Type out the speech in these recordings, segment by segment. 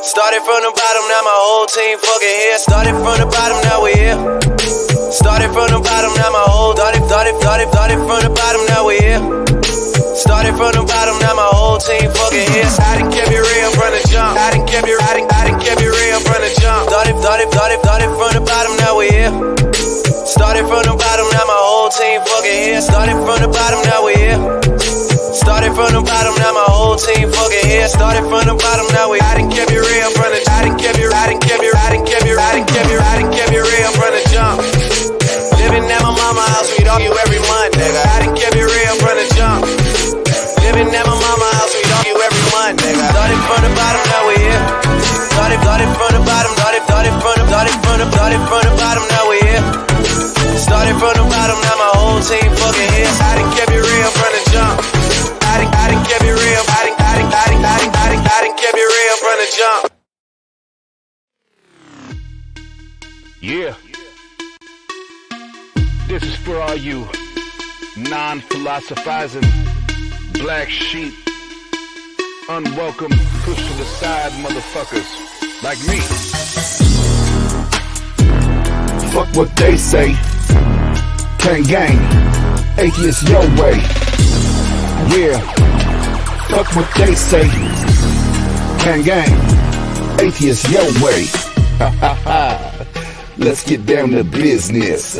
Started from the bottom, now my whole team fucking here. Started from the bottom, now we here. Started from the bottom, now my whole started from the bottom, now we here. Started from the bottom, now my whole team fucking here. I done kept it real from the jump. I done kept it real from the jump. Started from the bottom, now we here. Started from the bottom, now my whole team fucking here. Started from the bottom, now we here. Started from the bottom, now my whole team fucking here. Started from the bottom, now we. I done kept it real from the. I done kept it real from the jump. Living at my mama's house, we argue every month, nigga. I done kept it real from the jump. Living at my mama's house, we argue every month, nigga. Started from the bottom, now we here. Started from the bottom, started from the bottom, now we here. Started from the bottom, now my whole team fucking here. I done kept it real from the jump. I done kept it real. I done kept it real from the jump. Yeah. This is for all you non-philosophizing black sheep, unwelcome, push to the side motherfuckers like me. Fuck what they say. Tang gang, Atheist Your Way. Yeah. Fuck what they say. Tang gang, Atheist Your Way. Let's get down to business.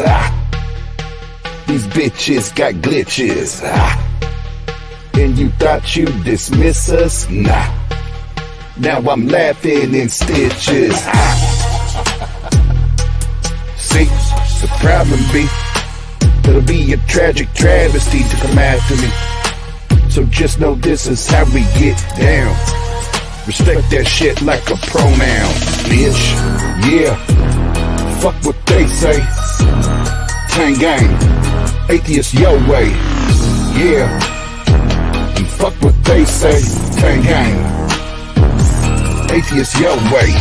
These bitches got glitches. And you thought you'd dismiss us? Nah. Now I'm laughing in stitches. See, the problem be, it'll be a tragic travesty to come after me. So just know this is how we get down. Respect that shit like a pronoun, bitch. Yeah. Fuck what they say. Tang gang, Atheist Your Way. Yeah. And fuck what they say. Tang gang, Atheist Your Way.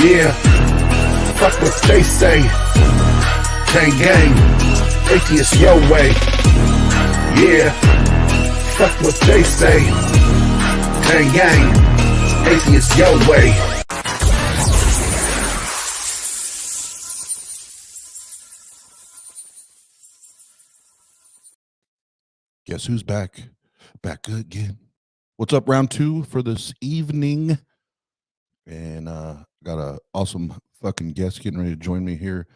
Yeah. Fuck what they say. Tang gang, Atheist Your Way. Yeah. Fuck what they say. Tang gang, Atheist Your Way. Guess who's back? Back again. What's up, round two for this evening? And got a awesome fucking guest getting ready to join me here.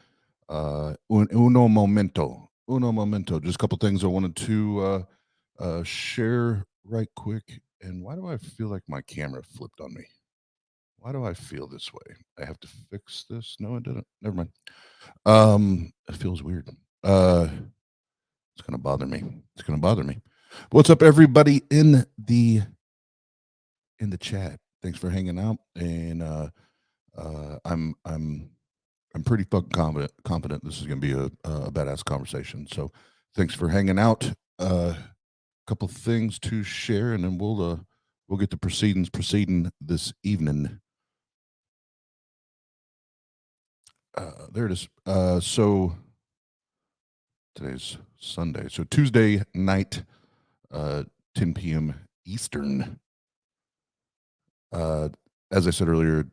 Uno momento. Just a couple things I wanted to share right quick. And why do I feel like my camera flipped on me? Why do I feel this way? I have to fix this. No, I didn't. Never mind. It feels weird. It's gonna bother me. What's up, everybody in the chat? Thanks for hanging out. And I'm pretty fucking confident this is gonna be a badass conversation. So thanks for hanging out. Couple things to share, and then we'll get the proceeding this evening. There it is. So today's Sunday. So Tuesday night, 10 p.m. Eastern. As I said earlier,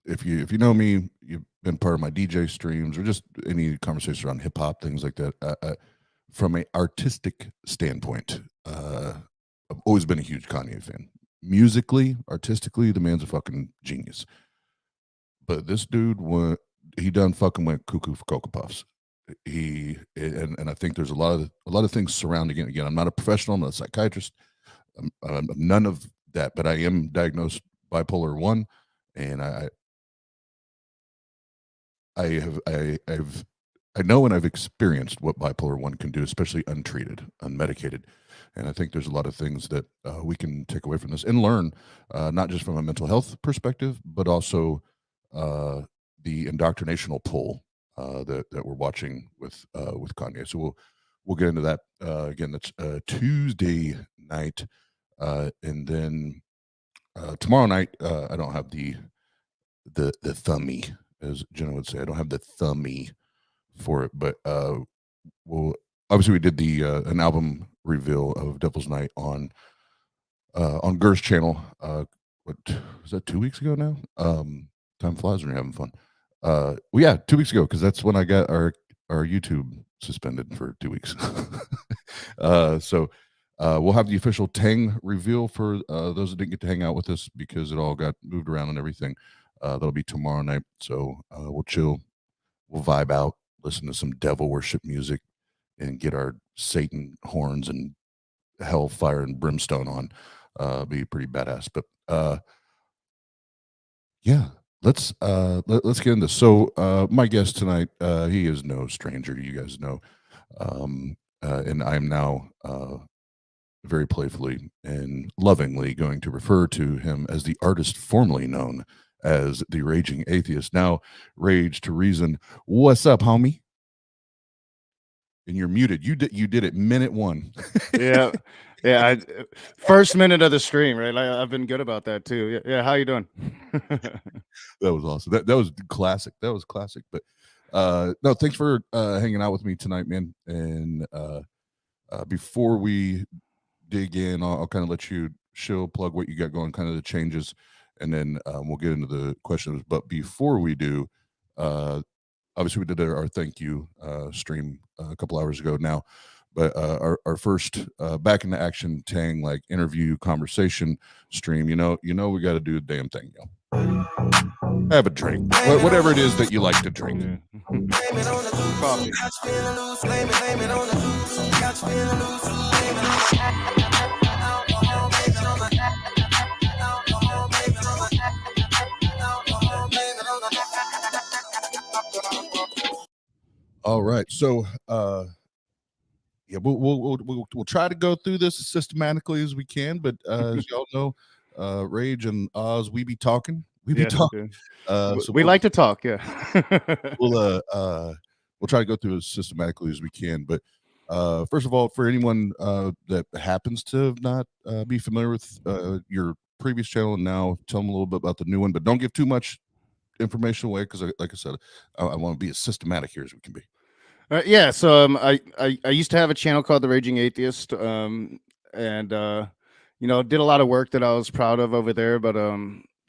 if you know me, you've been part of my DJ streams or just any conversation around hip hop, things like that. From an artistic standpoint, I've always been a huge Kanye fan. Musically, artistically, the man's a fucking genius. But this dude went cuckoo for Cocoa Puffs. And I think there's a lot of things surrounding it. Again, I'm not a professional, I'm not a psychiatrist, I'm none of that, but I am diagnosed bipolar 1, and I know and I've experienced what bipolar 1 can do, especially untreated, unmedicated. And I think there's a lot of things that we can take away from this and learn, not just from a mental health perspective, but also the indoctrinational pull that we're watching with Kanye. So we'll get into that again. That's Tuesday night, and then tomorrow night. I don't have the thummy, as Jena would say. I don't have the thummy for it, but obviously we did an album reveal of Devil's Night on Gur's channel was that 2 weeks ago now? Time flies when you're having fun. Well, yeah, 2 weeks ago, because that's when I got our YouTube suspended for 2 weeks. So we'll have the official TANG reveal for those that didn't get to hang out with us because it all got moved around and everything. That'll be tomorrow night. So we'll chill, we'll vibe out, listen to some devil worship music, and get our Satan horns and hellfire and brimstone on. Be pretty badass. But yeah, let's get into this. So my guest tonight, he is no stranger, you guys know. And I'm now very playfully and lovingly going to refer to him as the artist formerly known as the Raging Atheist, now Rage to Reason. What's up, homie? And you're muted. You did it minute one. Yeah. First minute of the stream, right? I've been good about that too. Yeah. How you doing? That was awesome. That was classic. That was classic. But no, thanks for hanging out with me tonight, man. And before we dig in, I'll kind of let you plug what you got going, kind of the changes, and then we'll get into the questions. But before we do, obviously we did our thank you stream a couple hours ago now, but our first back into action TANG like interview conversation stream, you know we got to do the damn thing, have a drink, whatever it is that you like to drink. Coffee. All right, so yeah, we'll try to go through this as systematically as we can, but as y'all know, Rage and Oz, we be talking. So we like to talk. Yeah. we'll try to go through as systematically as we can. But first of all, for anyone that happens to not be familiar with your previous channel and now, tell them a little bit about the new one, but don't give too much information away because, like I said, I want to be as systematic here as we can be. Yeah. So I used to have a channel called The Raging Atheist, and did a lot of work that I was proud of over there, but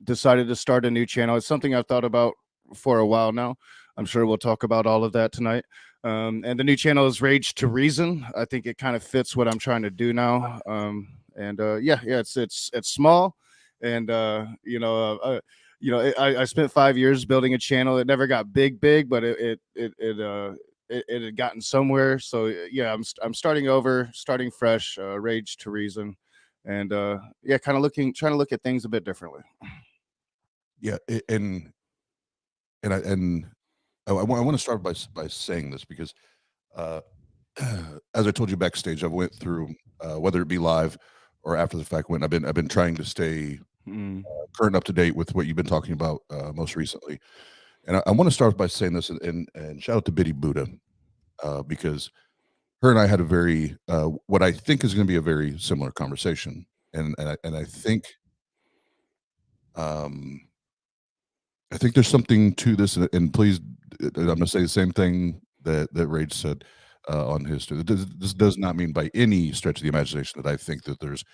decided to start a new channel. It's something I've thought about for a while now. I'm sure we'll talk about all of that tonight. And the new channel is Rage to Reason. I think it kind of fits what I'm trying to do now. It's small, and I spent 5 years building a channel. It never got big, but it had gotten somewhere. So yeah, I'm starting over, starting fresh, Rage to Reason, and trying to look at things a bit differently. Yeah, and I want to start by saying this because as I told you backstage, I went through whether it be live or after the fact when I've been trying to stay current, up to date with what you've been talking about most recently. And I want to start by saying this, and shout out to Biddy Buddha, because her and I had a very what I think is going to be a very similar conversation, and I think there's something to this, and please, I'm going to say the same thing that Rage said on his. This does not mean by any stretch of the imagination that I think that there's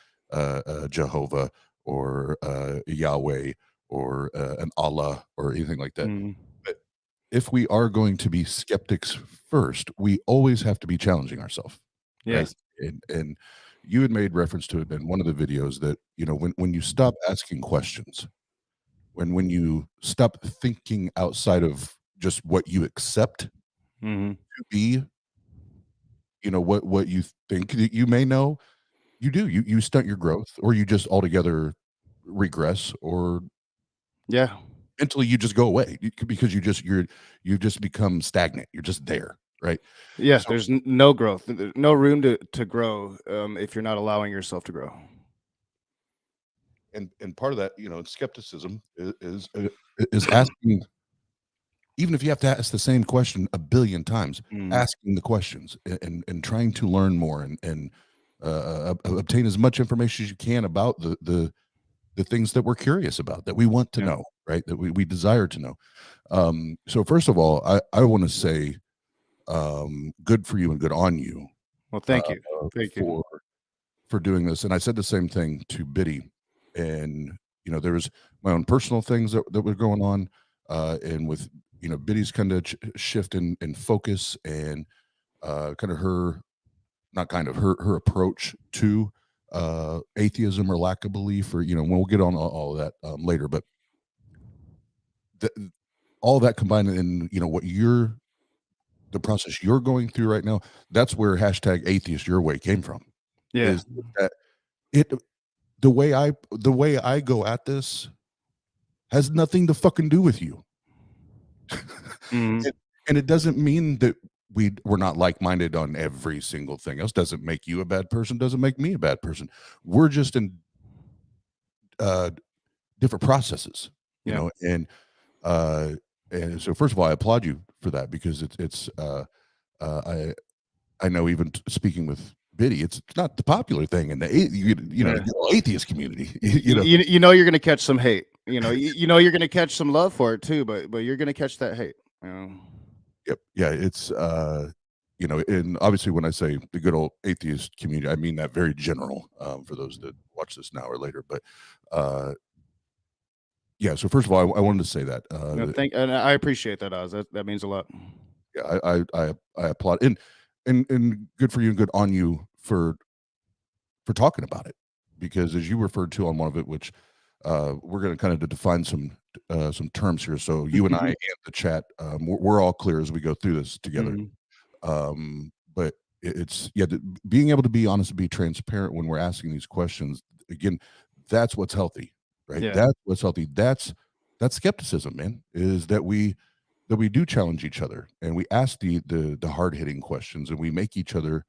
Jehovah or Yahweh or an Allah or anything like that. But if we are going to be skeptics first, we always have to be challenging ourselves. Yes. Right? And you had made reference to it in one of the videos that, when you stop asking questions, when you stop thinking outside of just what you accept to be, what you think that you may know, you stunt your growth, or you just altogether regress, or mentally you just go away because you just become stagnant. You're just there, right? Yes. So, there's no growth, no room to grow if you're not allowing yourself to grow. And part of that, skepticism is asking, even if you have to ask the same question a billion times, asking the questions and trying to learn more and obtain as much information as you can about the things that we're curious about, that we want to know, right? That we desire to know. So first of all, I want to say good for you and good on you. Well, thank you. For doing this. And I said the same thing to Biddy. And there was my own personal things that were going on, and with Biddy's kind of shift in focus and kind of her approach to atheism or lack of belief, or we'll get on all of that later, but all that combined in what the process you're going through right now, that's where hashtag Atheist Your Way came from. Yeah. Is that the way I go at this has nothing to fucking do with you. Mhm. And it doesn't mean that we're not like-minded on every single thing else. Doesn't make you a bad person, doesn't make me a bad person. We're just in different processes, and so first of all, I applaud you for that, because it's I know, even speaking with Biddy, it's not the popular thing in the atheist community. You're going to catch some hate. You're going to catch some love for it too, but you're going to catch that hate. Yep. Yeah. It's and obviously when I say the good old atheist community, I mean that very general, for those that watch this now or later. But yeah. So first of all, I wanted to say that. And I appreciate that, Oz. That means a lot. Yeah, I applaud, and good for you and good on you for talking about it, because as you referred to on one of it, which we're going to kind of define some terms here. So you and I and the chat, we're all clear as we go through this together. But it's being able to be honest and be transparent when we're asking these questions. Again, that's what's healthy, right? Yeah. That's what's healthy. That's skepticism, man. Is that we do challenge each other, and we ask the hard hitting questions, and we make each other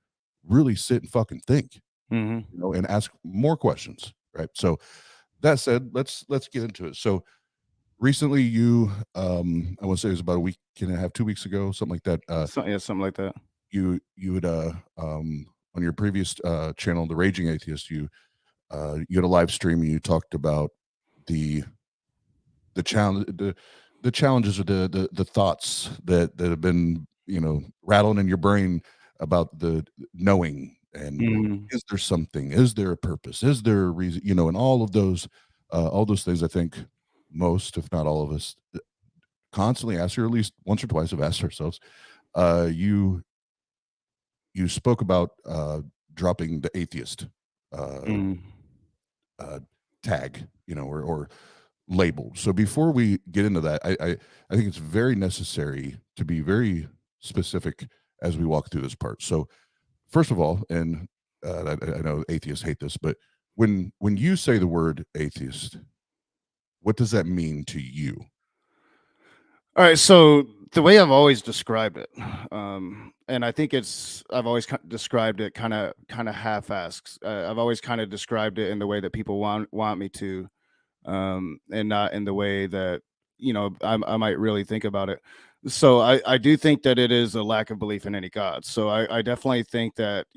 really sit and fucking think, and ask more questions, right? So that said, let's get into it. So recently, you I want to say it was about a week and a half, 2 weeks ago, something like that. Something like that. You had on your previous channel, The Raging Atheist, you had a live stream, and you talked about the challenge, the challenges, or the thoughts that have been rattling in your brain about the knowing, and is there something, is there a purpose, is there a reason, and all those things. I think most, if not all of us, constantly ask, or at least once or twice have asked ourselves. You spoke about dropping the atheist tag, or label. So before we get into that, I think it's very necessary to be very specific as we walk through this part. So first of all, and I know atheists hate this, but when you say the word atheist, what does that mean to you? All right, so the way I've always described it, and I think I've always described it kind of half-assed. I've always kind of described it in the way that people want me to, and not in the way that I might really think about it. So I do think that it is a lack of belief in any god. So I definitely think that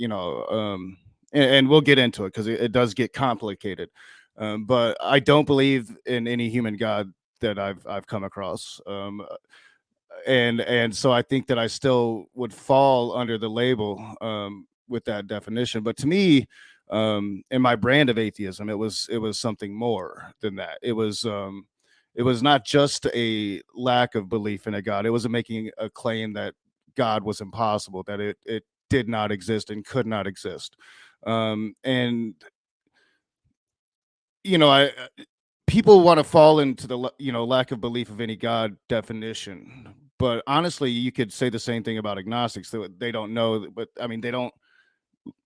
and we'll get into it, because it does get complicated. But I don't believe in any human god that I've come across. And so I think that I still would fall under the label with that definition. But to me, in my brand of atheism, it was something more than that. It was not just a lack of belief in a god. It wasn't making a claim that God was impossible, that it did not exist and could not exist. And people want to fall into the lack of belief of any god definition, but honestly, you could say the same thing about agnostics. They don't know, but I mean, they don't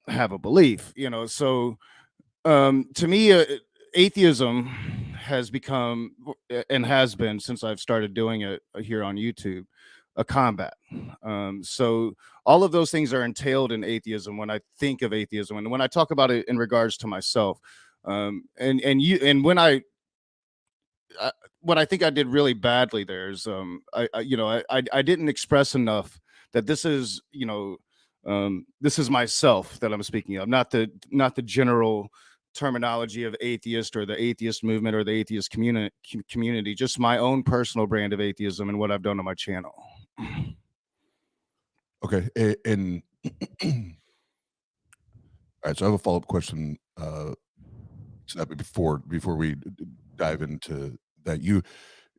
have a belief. So to me, atheism has become, and has been since I've started doing it here on YouTube, a combat. So all of those things are entailed in atheism when I think of atheism, and when I talk about it in regards to myself. What I think I did really badly there is I didn't express enough that this is myself that I'm speaking of, not the general terminology of atheist or the atheist movement or the atheist community, just my own personal brand of atheism and what I've done on my channel. Okay, and all right, so I have a follow-up question before we dive into that. You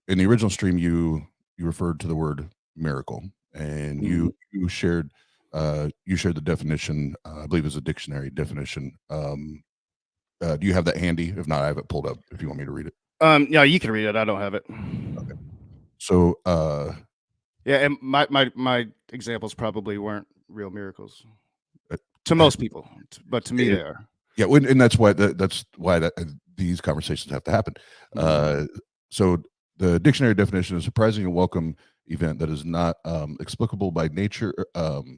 in the original stream, you referred to the word miracle, and you shared the definition. I believe it's a dictionary definition. Do you have that handy? If not, I have it pulled up. If you want me to read it. Yeah, you can read it. I don't have it. Okay. So, yeah, and my examples probably weren't real miracles to most people, but to me they are. Yeah, and that's why these conversations have to happen. So the dictionary definition is surprising and welcome event that is not explicable by nature,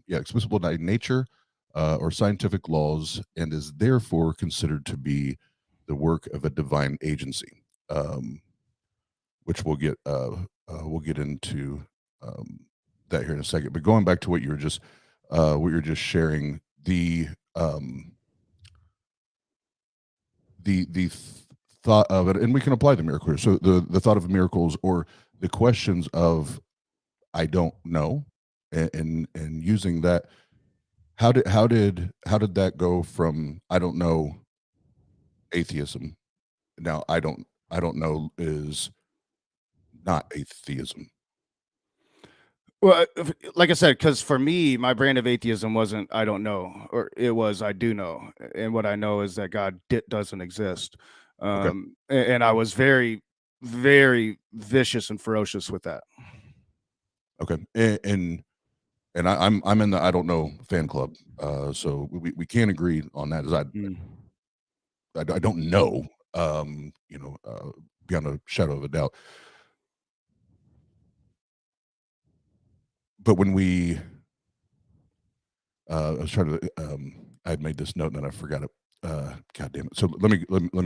explicable by nature or scientific laws, and is therefore considered to be the work of a divine agency, which we'll get into that here in a second. But going back to what you were just sharing, the thought of it, and we can apply the miracle here. So the thought of miracles, or the questions of I don't know, and using that, how did that go from I don't know atheism? Now I don't know is not atheism. Well, like I said, because for me, my brand of atheism wasn't I don't know, or it was I do know, and what I know is that God doesn't exist. And I was very, very vicious and ferocious with that. Okay, and I'm in the I don't know fan club, so we can agree on that. As I don't know, beyond a shadow of a doubt. But when we, I was trying to, I had made this note and then I forgot it. God damn it! So let me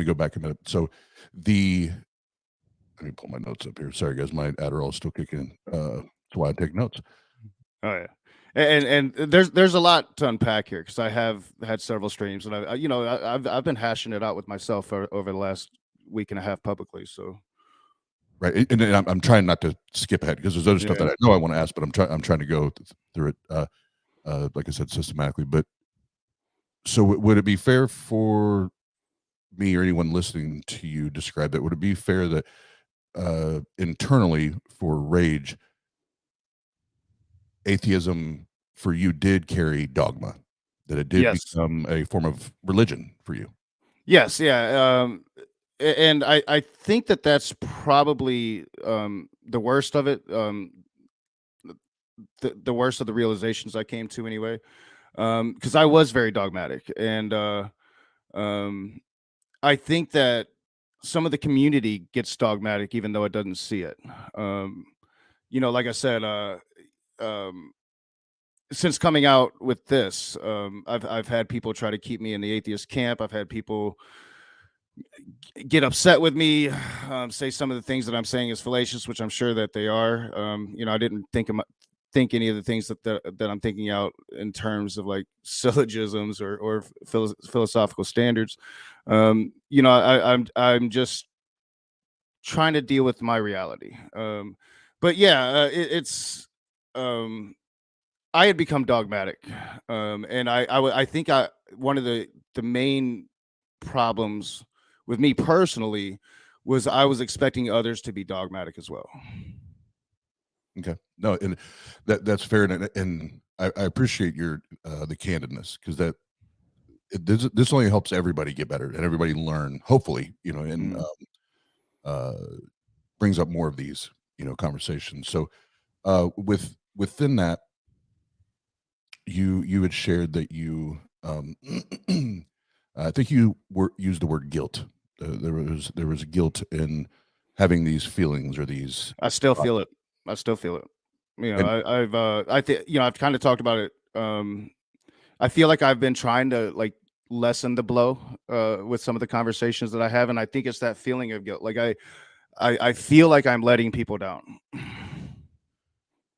go back a minute. So let me pull my notes up here. Sorry guys, my Adderall is still kicking. That's why I take notes. Oh yeah, and there's a lot to unpack here, because I have had several streams, and I've been hashing it out with myself over the last week and a half publicly. So. Right, and I'm trying not to skip ahead, because there's other stuff that I know I want to ask, but I'm trying to go through it, like I said, systematically. But so would it be fair for me or anyone listening to you describe that? Would it be fair that internally for Rage, atheism for you did carry dogma, that it did become a form of religion for you? Yes, yeah. And I think that that's probably the worst of it, the worst of the realizations I came to anyway, because I was very dogmatic, and I think that some of the community gets dogmatic even though it doesn't see it. Like I said, since coming out with this, I've had people try to keep me in the atheist camp. I've had people get upset with me, say some of the things that I'm saying is fallacious, which I'm sure that they are. I didn't think any of the things that I'm thinking out in terms of like syllogisms or philosophical standards. I'm just trying to deal with my reality. But yeah, it's I had become dogmatic, and I think one of the main problems with me personally was I was expecting others to be dogmatic as well. Okay, no, and that's fair, and I appreciate your the candidness, because this only helps everybody get better and everybody learn, hopefully, and brings up more of these conversations. So within that, you had shared that you I think you used the word guilt. There was guilt in having these feelings, or these. I still feel it. I've kind of talked about it. I feel like I've been trying to like lessen the blow with some of the conversations that I have, and I think it's that feeling of guilt. Like I feel like I'm letting people down.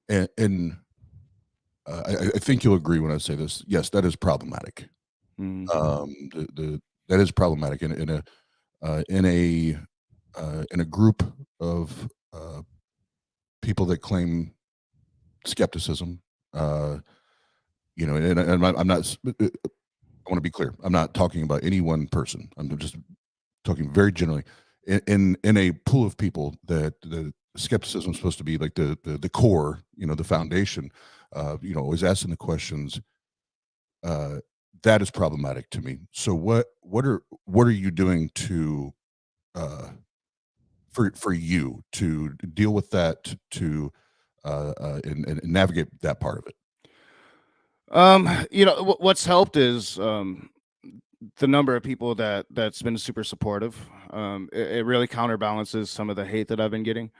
And I think you'll agree when I say this. Yes, that is problematic. That is problematic in a group of people that claim skepticism. And I'm not. I want to be clear. I'm not talking about any one person. I'm just talking very generally. in a pool of people that the skepticism is supposed to be like the core, the foundation, always asking the questions, that is problematic to me. So what are you doing to for you to deal with that, to and navigate that part of it? What's helped is the number of people that's been super supportive. It really counterbalances some of the hate that I've been getting.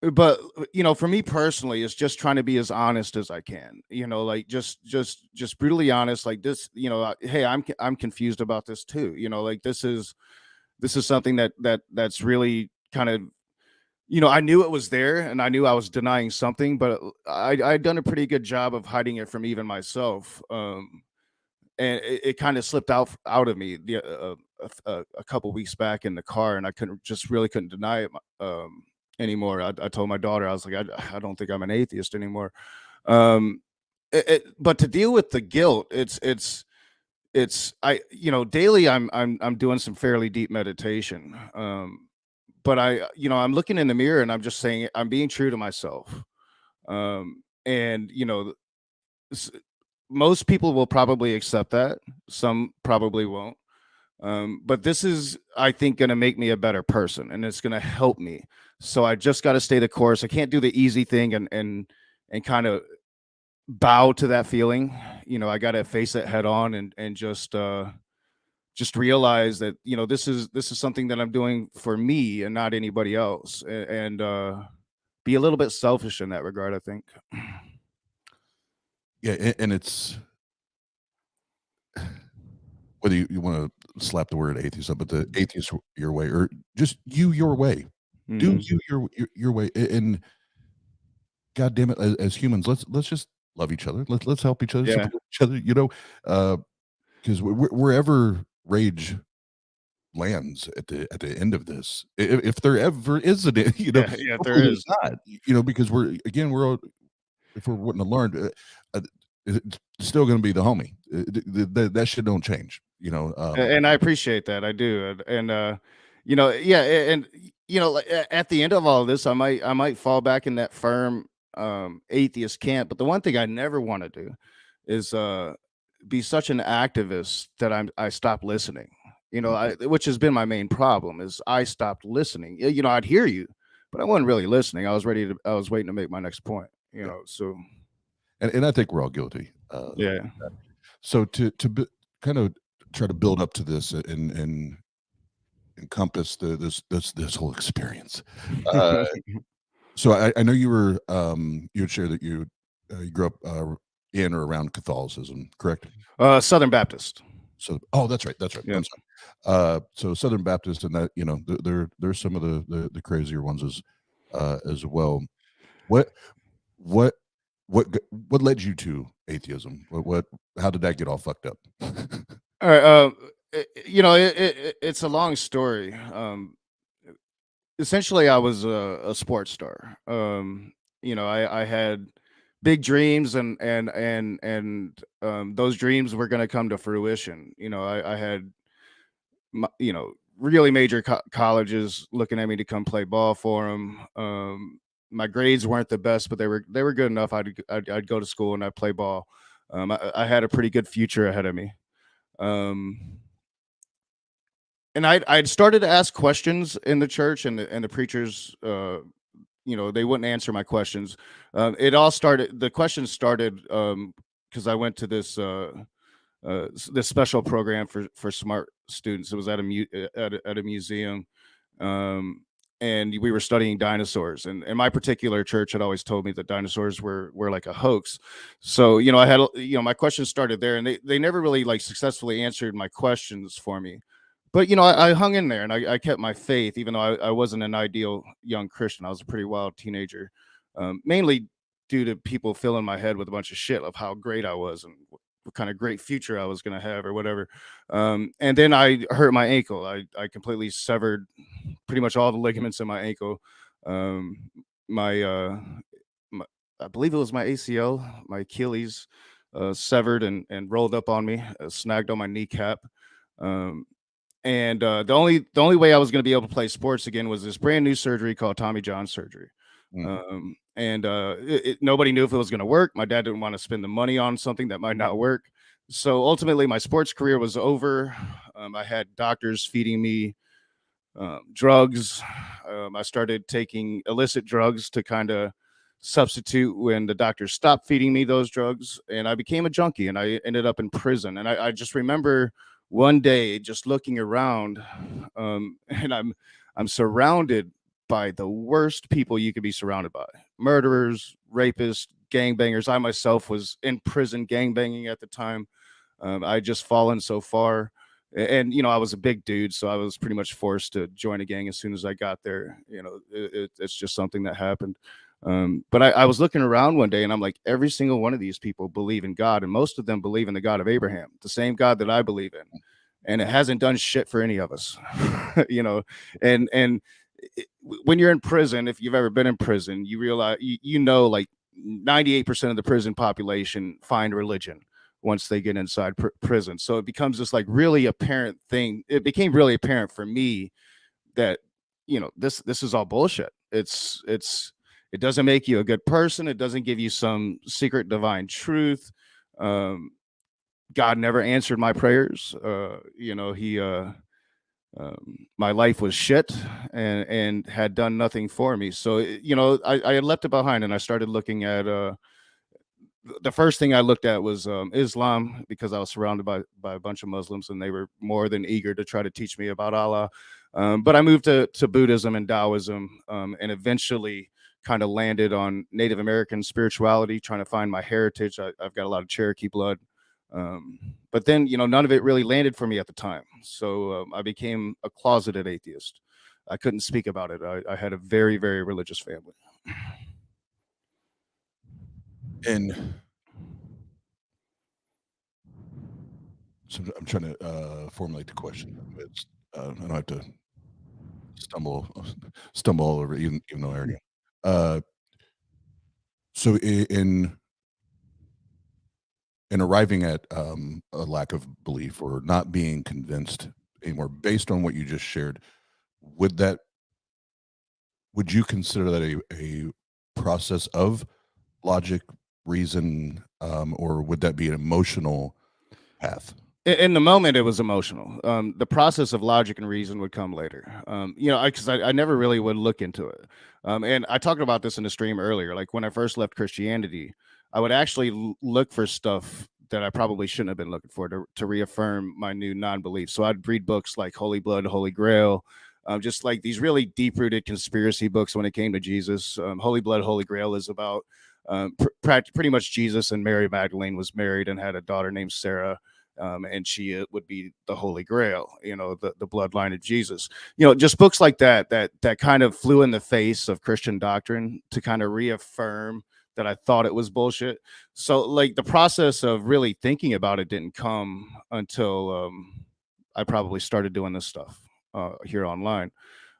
But for me personally, it's just trying to be as honest as I can. Like just brutally honest, like this. Hey, I'm confused about this too. Like this is something that's really kind of. I knew it was there, and I knew I was denying something, but I'd done a pretty good job of hiding it from even myself. And it kind of slipped out of me a couple weeks back in the car, and I couldn't deny it anymore. I told my daughter, I was like, I don't think I'm an atheist anymore. But to deal with the guilt, it's daily I'm doing some fairly deep meditation. But I'm looking in the mirror and I'm just saying I'm being true to myself. And most people will probably accept that. Some probably won't. But this is, I think, going to make me a better person, and it's going to help me. So I just got to stay the course. I can't do the easy thing and kind of bow to that feeling. I got to face it head on and just realize that this is something that I'm doing for me and not anybody else, and be a little bit selfish in that regard, I think. Yeah, and it's whether you want to slap the word atheist up, but the atheist your way, or just your way. Do you your way, and God damn it, as humans, let's just love each other. Let's help each other, support each other. Because wherever rage lands at the end of this, if there ever is a day, if there is not, because we're all, if we're wanting to learn, it's still going to be the homie. That shit don't change, and I appreciate that. I do. And at the end of all of this, I might fall back in that firm atheist camp. But the one thing I never want to do is be such an activist that I stop listening. Which has been my main problem, is I stopped listening. I'd hear you, but I wasn't really listening. I was waiting to make my next point. So. And I think we're all guilty. So to kind of try to build up to this and encompass this whole experience. So I know you were you had shared that you grew up in or around Catholicism, correct? Southern Baptist. So that's right. Yeah. I'm sorry. So Southern Baptist, and that there's some of the crazier ones as well. What led you to atheism? How did that get all fucked up? All right. It's a long story. Essentially, I was a sports star. I had big dreams, and those dreams were going to come to fruition. I had, really major colleges looking at me to come play ball for them. My grades weren't the best, but they were good enough. I'd go to school and I'd play ball. I had a pretty good future ahead of me. And I'd started to ask questions in the church, and the preachers, they wouldn't answer my questions. The questions started because I went to this special program for smart students. It was at a museum. And we were studying dinosaurs, and my particular church had always told me that dinosaurs were like a hoax. So, I had, my questions started there, and they never really like successfully answered my questions for me. But, I hung in there, and I kept my faith, even though I wasn't an ideal young Christian. I was a pretty wild teenager, mainly due to people filling my head with a bunch of shit of how great I was and what kind of great future I was going to have or whatever. And then I hurt my ankle. I completely severed pretty much all the ligaments in my ankle. I believe it was my ACL, my Achilles, severed and rolled up on me, snagged on my kneecap. And the only way I was going to be able to play sports again was this brand new surgery called Tommy John surgery. And nobody knew if it was going to work. My dad didn't want to spend the money on something that might not work. So ultimately, my sports career was over. I had doctors feeding me drugs. I started taking illicit drugs to kind of substitute when the doctors stopped feeding me those drugs, and I became a junkie, and I ended up in prison. And I just remember one day just looking around, and I'm surrounded by the worst people you could be surrounded by: murderers, rapists, gangbangers. I myself was in prison gangbanging at the time. I had just fallen so far. And, I was a big dude, so I was pretty much forced to join a gang as soon as I got there. It's just something that happened. But I was looking around one day, and I'm like, every single one of these people believe in God, and most of them believe in the God of Abraham, the same God that I believe in. And it hasn't done shit for any of us, and when you're in prison, if you've ever been in prison, you realize, like 98% of the prison population find religion once they get inside prison. So it becomes this like really apparent thing. It became really apparent for me that, this is all bullshit. It doesn't make you a good person. It doesn't give you some secret divine truth. God never answered my prayers. My life was shit and had done nothing for me. So, I had left it behind, and I started looking at, the first thing I looked at was Islam, because I was surrounded by a bunch of Muslims, and they were more than eager to try to teach me about Allah. But I moved to Buddhism and Taoism, and eventually kind of landed on Native American spirituality, trying to find my heritage. I've got a lot of Cherokee blood. But then, none of it really landed for me at the time. So I became a closeted atheist. I couldn't speak about it. I had a very, very religious family. And so I'm trying to formulate the question. I don't have to stumble all over it, even though I already. So in arriving at a lack of belief or not being convinced anymore, based on what you just shared, would you consider that a process of logic, reason, or would that be an emotional path? In the moment, it was emotional. The process of logic and reason would come later. Because I never really would look into it. And I talked about this in the stream earlier. Like when I first left Christianity, I would actually look for stuff that I probably shouldn't have been looking for to reaffirm my new non-belief. So I'd read books like Holy Blood, Holy Grail, just like these really deep-rooted conspiracy books when it came to Jesus. Holy Blood, Holy Grail is about pretty much Jesus and Mary Magdalene was married and had a daughter named Sarah. And she would be the Holy Grail, the bloodline of Jesus. Just books like that kind of flew in the face of Christian doctrine to kind of reaffirm that I thought it was bullshit. So like the process of really thinking about it didn't come until I probably started doing this stuff here online.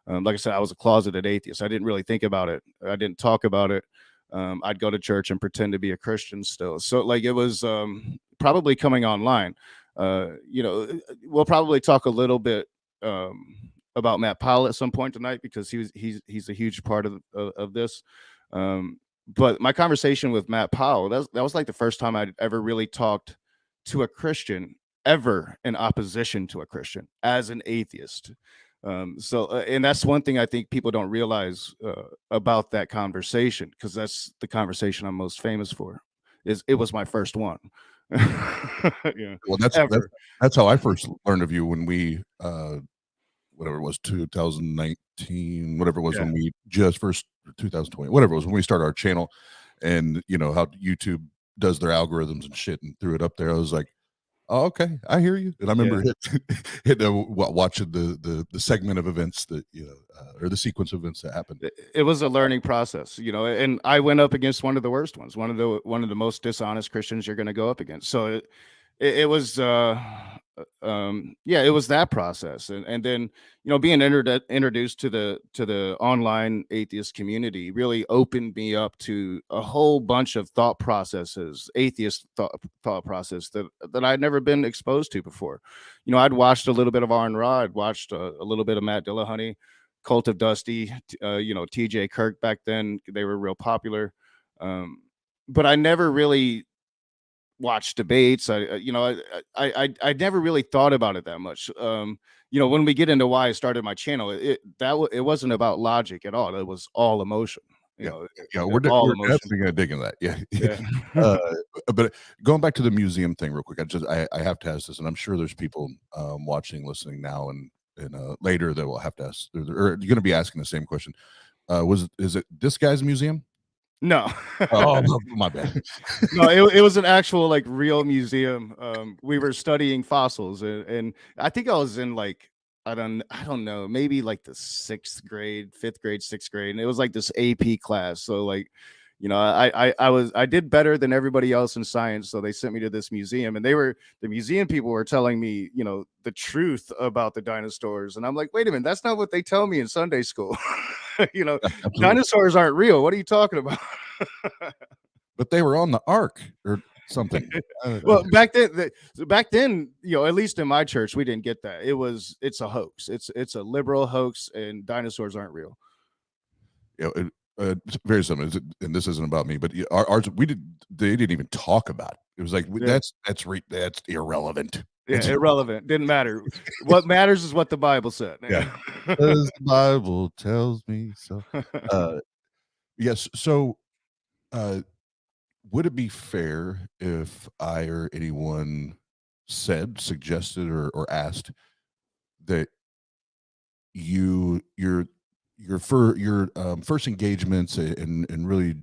Like I said, I was a closeted atheist. I didn't really think about it. I didn't talk about it. I'd go to church and pretend to be a Christian still. So like it was probably coming online. We'll probably talk a little bit about Matt Powell at some point tonight, because he's a huge part of this. But my conversation with Matt Powell, that was like the first time I'd ever really talked to a Christian ever in opposition to a Christian as an atheist. And that's one thing I think people don't realize about that conversation, because that's the conversation I'm most famous for. It was my first one. Yeah. Well, that's how I first learned of you when we whatever it was, 2019, whatever it was, when we just first 2020, whatever it was, when we started our channel, and how YouTube does their algorithms and shit and threw it up there. I was like, oh, okay, I hear you. And I remember watching the segment of events that or the sequence of events that happened. It was a learning process, and I went up against one of the worst ones, one of the most dishonest Christians you're going to go up against. So it was yeah, it was that process, and then being introduced to the online atheist community really opened me up to a whole bunch of thought processes, atheist thought process that I'd never been exposed to before. I'd watched a little bit of Arn Ra, I'd watched a little bit of Matt Dillahunty, Cult of Dusty, TJ Kirk. Back then they were real popular, but I never really watch debates. I never really thought about it that much. When we get into why I started my channel, it wasn't about logic at all. It was all emotion. Yeah, All we're emotion. definitely gonna dig into that. Yeah. Yeah. But going back to the museum thing real quick, I have to ask this, and I'm sure there's people watching, listening now, and later that will have to ask, or you're going to be asking the same question. Is it this guy's museum? No. Oh, my bad. No, it was an actual like real museum. We were studying fossils, and I think I was in like I don't know, maybe like the 6th grade, 5th grade, 6th grade, and it was like this AP class. So like, I did better than everybody else in science, so they sent me to this museum, and the museum people were telling me, the truth about the dinosaurs, and I'm like, wait a minute, that's not what they tell me in Sunday school. Dinosaurs aren't real. What are you talking about? But they were on the ark or something. Well, back then, at least in my church, we didn't get that. It's a hoax. It's a liberal hoax, and dinosaurs aren't real. It's very similar. And this isn't about me, but ours, they didn't even talk about it. It was like, that's irrelevant. Yeah, it's irrelevant. Didn't matter. What matters is what the Bible said. Yeah. As the Bible tells me so. Yes. So, would it be fair if I or anyone suggested or asked that your first engagements and really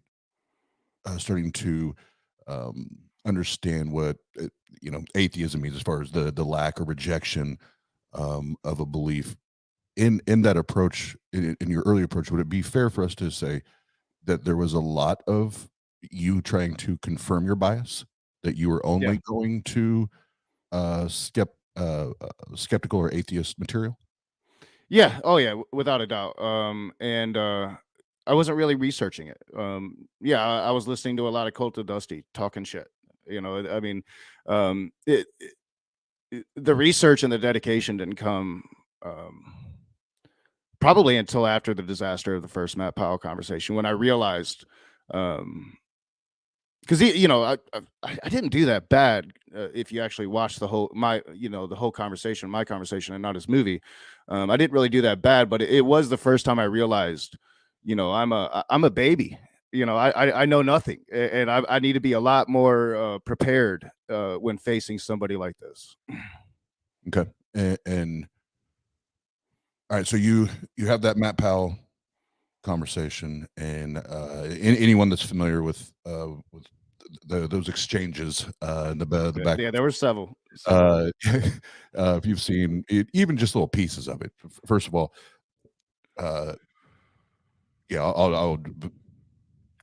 starting to understand what atheism means, as far as the lack or rejection of a belief, in that approach, in your early approach, would it be fair for us to say that there was a lot of you trying to confirm your bias, that you were only going to skeptical or atheist material? Yeah. Oh, yeah. Without a doubt. And I wasn't really researching it. I was listening to a lot of Cult of Dusty talking shit. I mean, the research and the dedication didn't come probably until after the disaster of the first Matt Powell conversation, when I realized, because I didn't do that bad. If you actually watch the whole conversation, my conversation, and not his movie, I didn't really do that bad. But it was the first time I realized, I'm a baby. I know nothing, and I need to be a lot more prepared when facing somebody like this. Okay, and all right, so you have that Matt Powell conversation, and anyone that's familiar with those exchanges, the back, there were several. if you've seen it, even just little pieces of it. First of all, I'll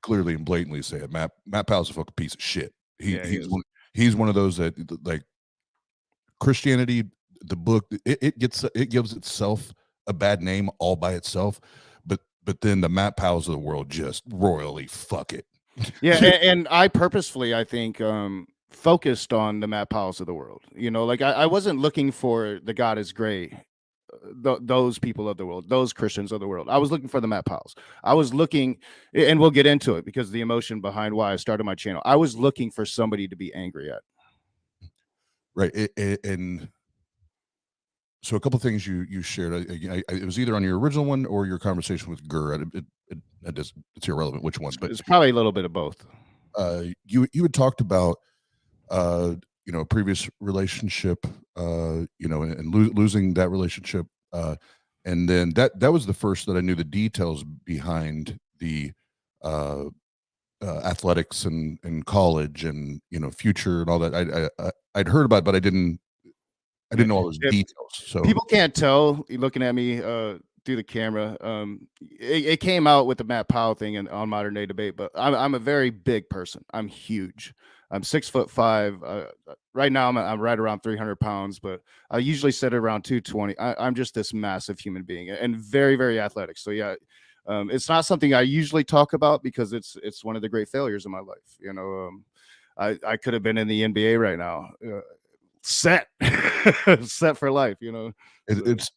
clearly and blatantly say it. Matt Powell's a fucking piece of shit. He's one of those that, like, Christianity, the book, it gives itself a bad name all by itself, but then the Matt Powells of the world just royally fuck it. Yeah, and I purposefully, I think, focused on the Matt Powells of the world. Like I wasn't looking for the God is gray, those people of the world, those Christians of the world. I was looking for the Matt Powells. I was looking, and we'll get into it because the emotion behind why I started my channel. I was looking for somebody to be angry at. Right, and so a couple things you shared. It was either on your original one or your conversation with Gur. It's irrelevant which one, but it's probably a little bit of both. You had talked about a previous relationship, and losing that relationship, and then that was the first that I knew the details behind the athletics and college and future and all that. I'd heard about it, but I didn't know all those details. So people can't tell looking at me through the camera. It came out with the Matt Powell thing and on Modern Day Debate, but I'm a very big person. I'm huge. I'm 6'5". right now I'm right around 300 pounds, but I usually sit around 220. I'm just this massive human being and very, very athletic. So yeah, it's not something I usually talk about because it's one of the great failures in my life. You know, I could have been in the NBA right now, set set for life. You know, It's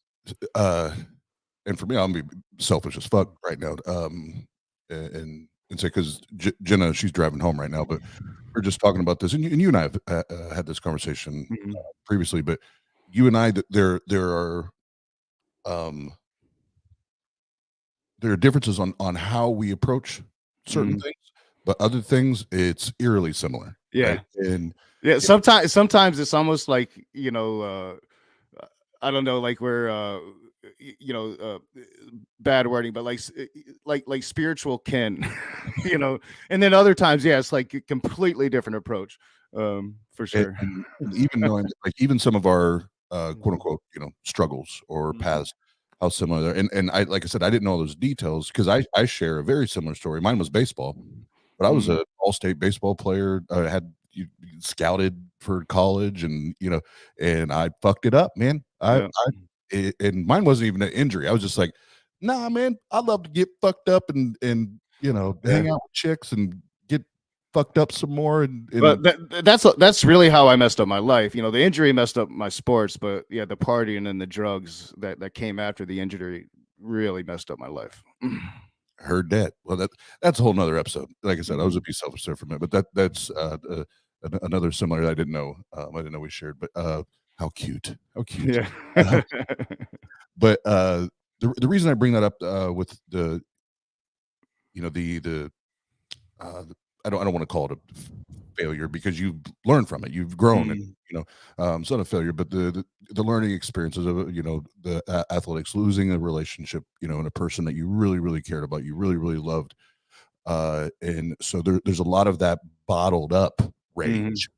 and for me, I'm gonna be selfish as fuck right now. And say because Jenna, she's driving home right now, but we're just talking about this, and you and I have had this conversation previously. But you and I, there are differences on how we approach certain things, but other things it's eerily similar. Yeah, right? And yeah. Sometimes it's almost like, you know, I don't know, like we're you know, bad wording, but like spiritual kin, you know. And then other times, yeah, it's like a completely different approach, for sure. and even knowing that, like even some of our quote unquote, struggles or paths, how similar they're. And I, like I said, I didn't know all those details because I share a very similar story. Mine was baseball, but I was an all-state baseball player. I had scouted for college, and and I fucked it up, man. And mine wasn't even an injury. I was just like, nah, man, I love to get fucked up and hang out with chicks and get fucked up some more. And But that's really how I messed up my life. You know, the injury messed up my sports, but yeah, the partying and the drugs that came after the injury really messed up my life. heard that. Well, that's a whole nother episode. Like I said, I was a be selfish there for a minute, but that's another similar that I didn't know. I didn't know we shared, but how cute. Yeah. But the reason I bring that up with the I don't want to call it a failure because you've learned from it, you've grown, and it's not a failure, but the learning experiences of the athletics, losing a relationship, and a person that you really, really cared about, you really, really loved, and so there's a lot of that bottled up rage,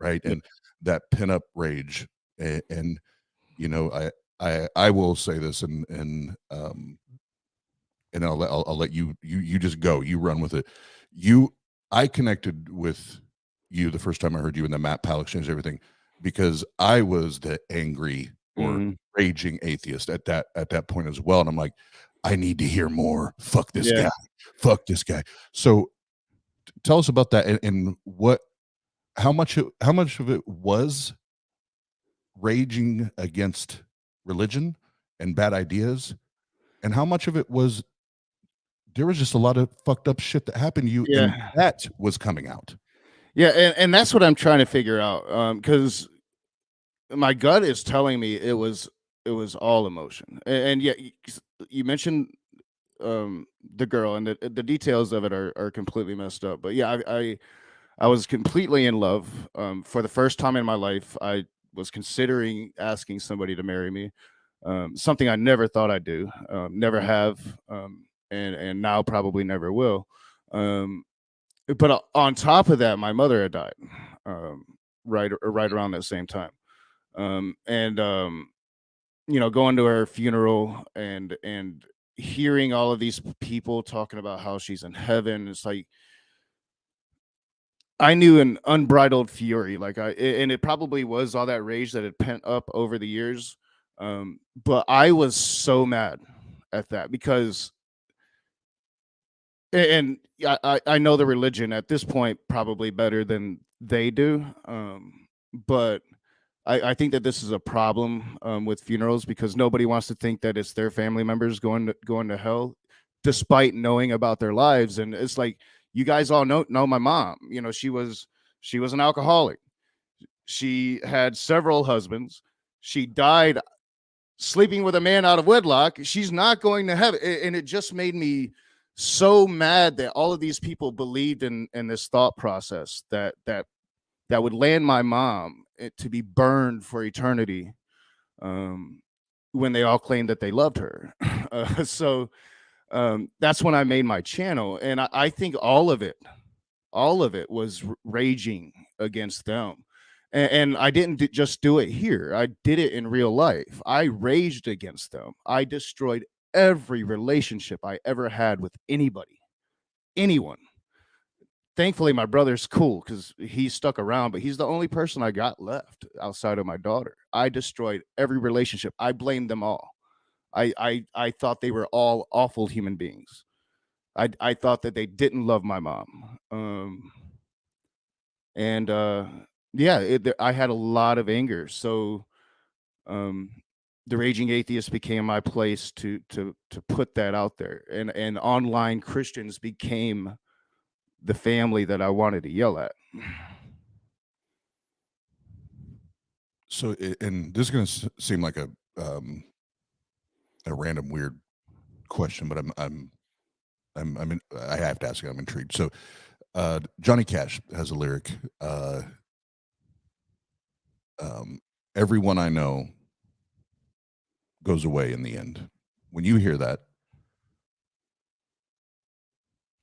right, and that pin up rage, and I will say this, and I'll let you just go, you run with it. I connected with you the first time I heard you in the Matt Powell exchange, everything, because I was the angry or raging atheist at that point as well, and I'm like, I need to hear more. Fuck this guy. Fuck this guy. So tell us about that, and how much of it was raging against religion and bad ideas, and how much of it was there was just a lot of fucked up shit that happened to you, and that was coming out. Yeah, and that's what I'm trying to figure out, because my gut is telling me it was all emotion, and yet you mentioned the girl, and the details of it are completely messed up. But yeah, I was completely in love. For the first time in my life, I was considering asking somebody to marry me, something I never thought I'd do, never have, and now probably never will. But on top of that, my mother had died, right around that same time, and going to her funeral and hearing all of these people talking about how she's in heaven. It's like I knew an unbridled fury, and it probably was all that rage that had pent up over the years. But I was so mad at that because, and I know the religion at this point probably better than they do. But I think that this is a problem with funerals because nobody wants to think that it's their family members going to hell, despite knowing about their lives. And it's like, you guys all know my mom. She was an alcoholic. She had several husbands. She died sleeping with a man out of wedlock. She's not going to heaven. And it just made me so mad that all of these people believed in this thought process that would land my mom to be burned for eternity, when they all claimed that they loved her. So that's when I made my channel, and I think all of it was raging against them. And I didn't just do it here. I did it in real life. I raged against them. I destroyed every relationship I ever had with anyone. thankfully my brother's cool because he stuck around, but he's the only person I got left outside of my daughter. I destroyed every relationship. I blamed them all. I thought they were all awful human beings. I thought that they didn't love my mom. And yeah, I had a lot of anger. So the Raging Atheist became my place to put that out there, and online Christians became the family that I wanted to yell at. So, and this is going to seem like a random weird question, but I have to ask it. I'm intrigued. So, Johnny Cash has a lyric. Everyone I know goes away in the end. When you hear that,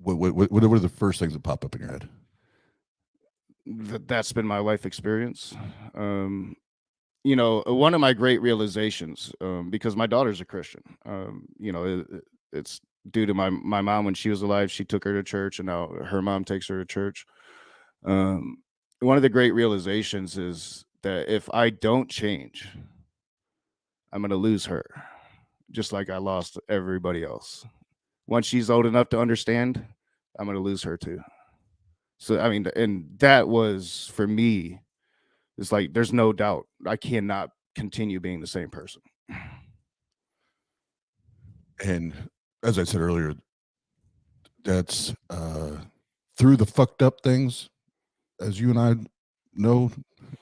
what are the first things that pop up in your head? That's been my life experience. You know, one of my great realizations, because my daughter's a Christian. You know, it's due to my mom. When she was alive, she took her to church, and now her mom takes her to church. One of the great realizations is that if I don't change, I'm going to lose her, just like I lost everybody else. Once she's old enough to understand, I'm going to lose her too. So, I mean, and that was for me, it's like, there's no doubt I cannot continue being the same person. And as I said earlier, that's through the fucked up things, as you and I know,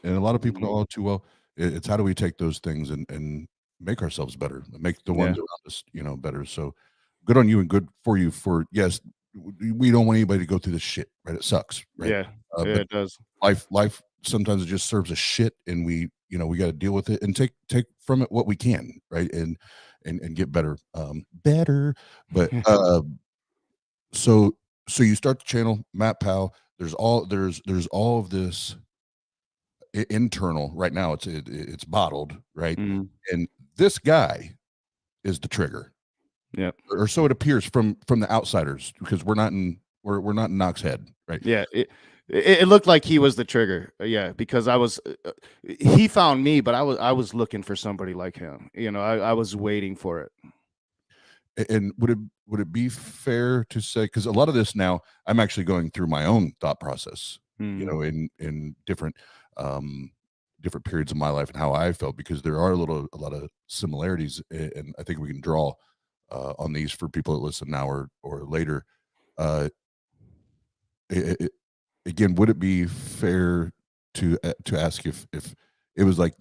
and a lot of people know all too well. It's how do we take those things and make ourselves better, make the ones around us, you know, better. So good on you and good for you for, yes, we don't want anybody to go through this shit, right? It sucks, right? Yeah, it does. Life sometimes it just serves as shit, and we, you know, we got to deal with it and take from it what we can, right? And get better, But so you start the channel, Matt Powell. There's all of this internal right now. It's bottled, right? And this guy is the trigger. Yeah, or so it appears from the outsiders, because we're not in Knox Head, right? Yeah, it looked like he was the trigger. Yeah, because I was he found me, but I was looking for somebody like him. You know, I was waiting for it. And would it be fair to say, because a lot of this now I'm actually going through my own thought process, you know, in different periods of my life and how I felt, because there are a lot of similarities, and I think we can draw on these for people that listen now or later. Again, would it be fair to ask if it was like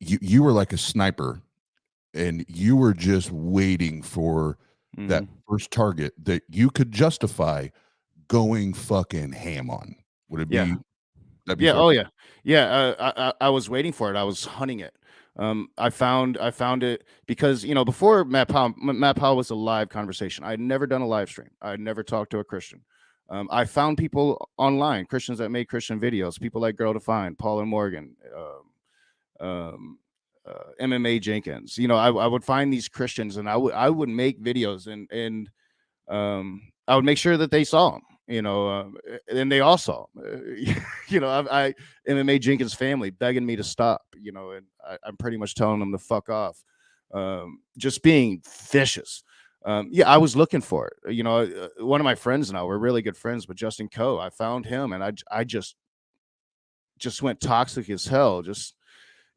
you were like a sniper, and you were just waiting for that first target that you could justify going fucking ham on? Would it be? Yeah. That'd be Yeah. fair? Oh yeah. Yeah. I was waiting for it. I was hunting it. I found it because, you know, before Matt Powell was a live conversation. I had never done a live stream. I had never talked to a Christian. I found people online, Christians that made Christian videos, people like Girl Defined, Paul and Morgan, MMA Jenkins. You know, I would find these Christians, and I would make videos, and I would make sure that they saw them. You know, and they all saw them. You know, I MMA Jenkins family begging me to stop. You know, and I'm pretty much telling them to fuck off. Just being vicious. Yeah, I was looking for it. You know, one of my friends now, we're really good friends with Justin Coe. I found him, and I just went toxic as hell, just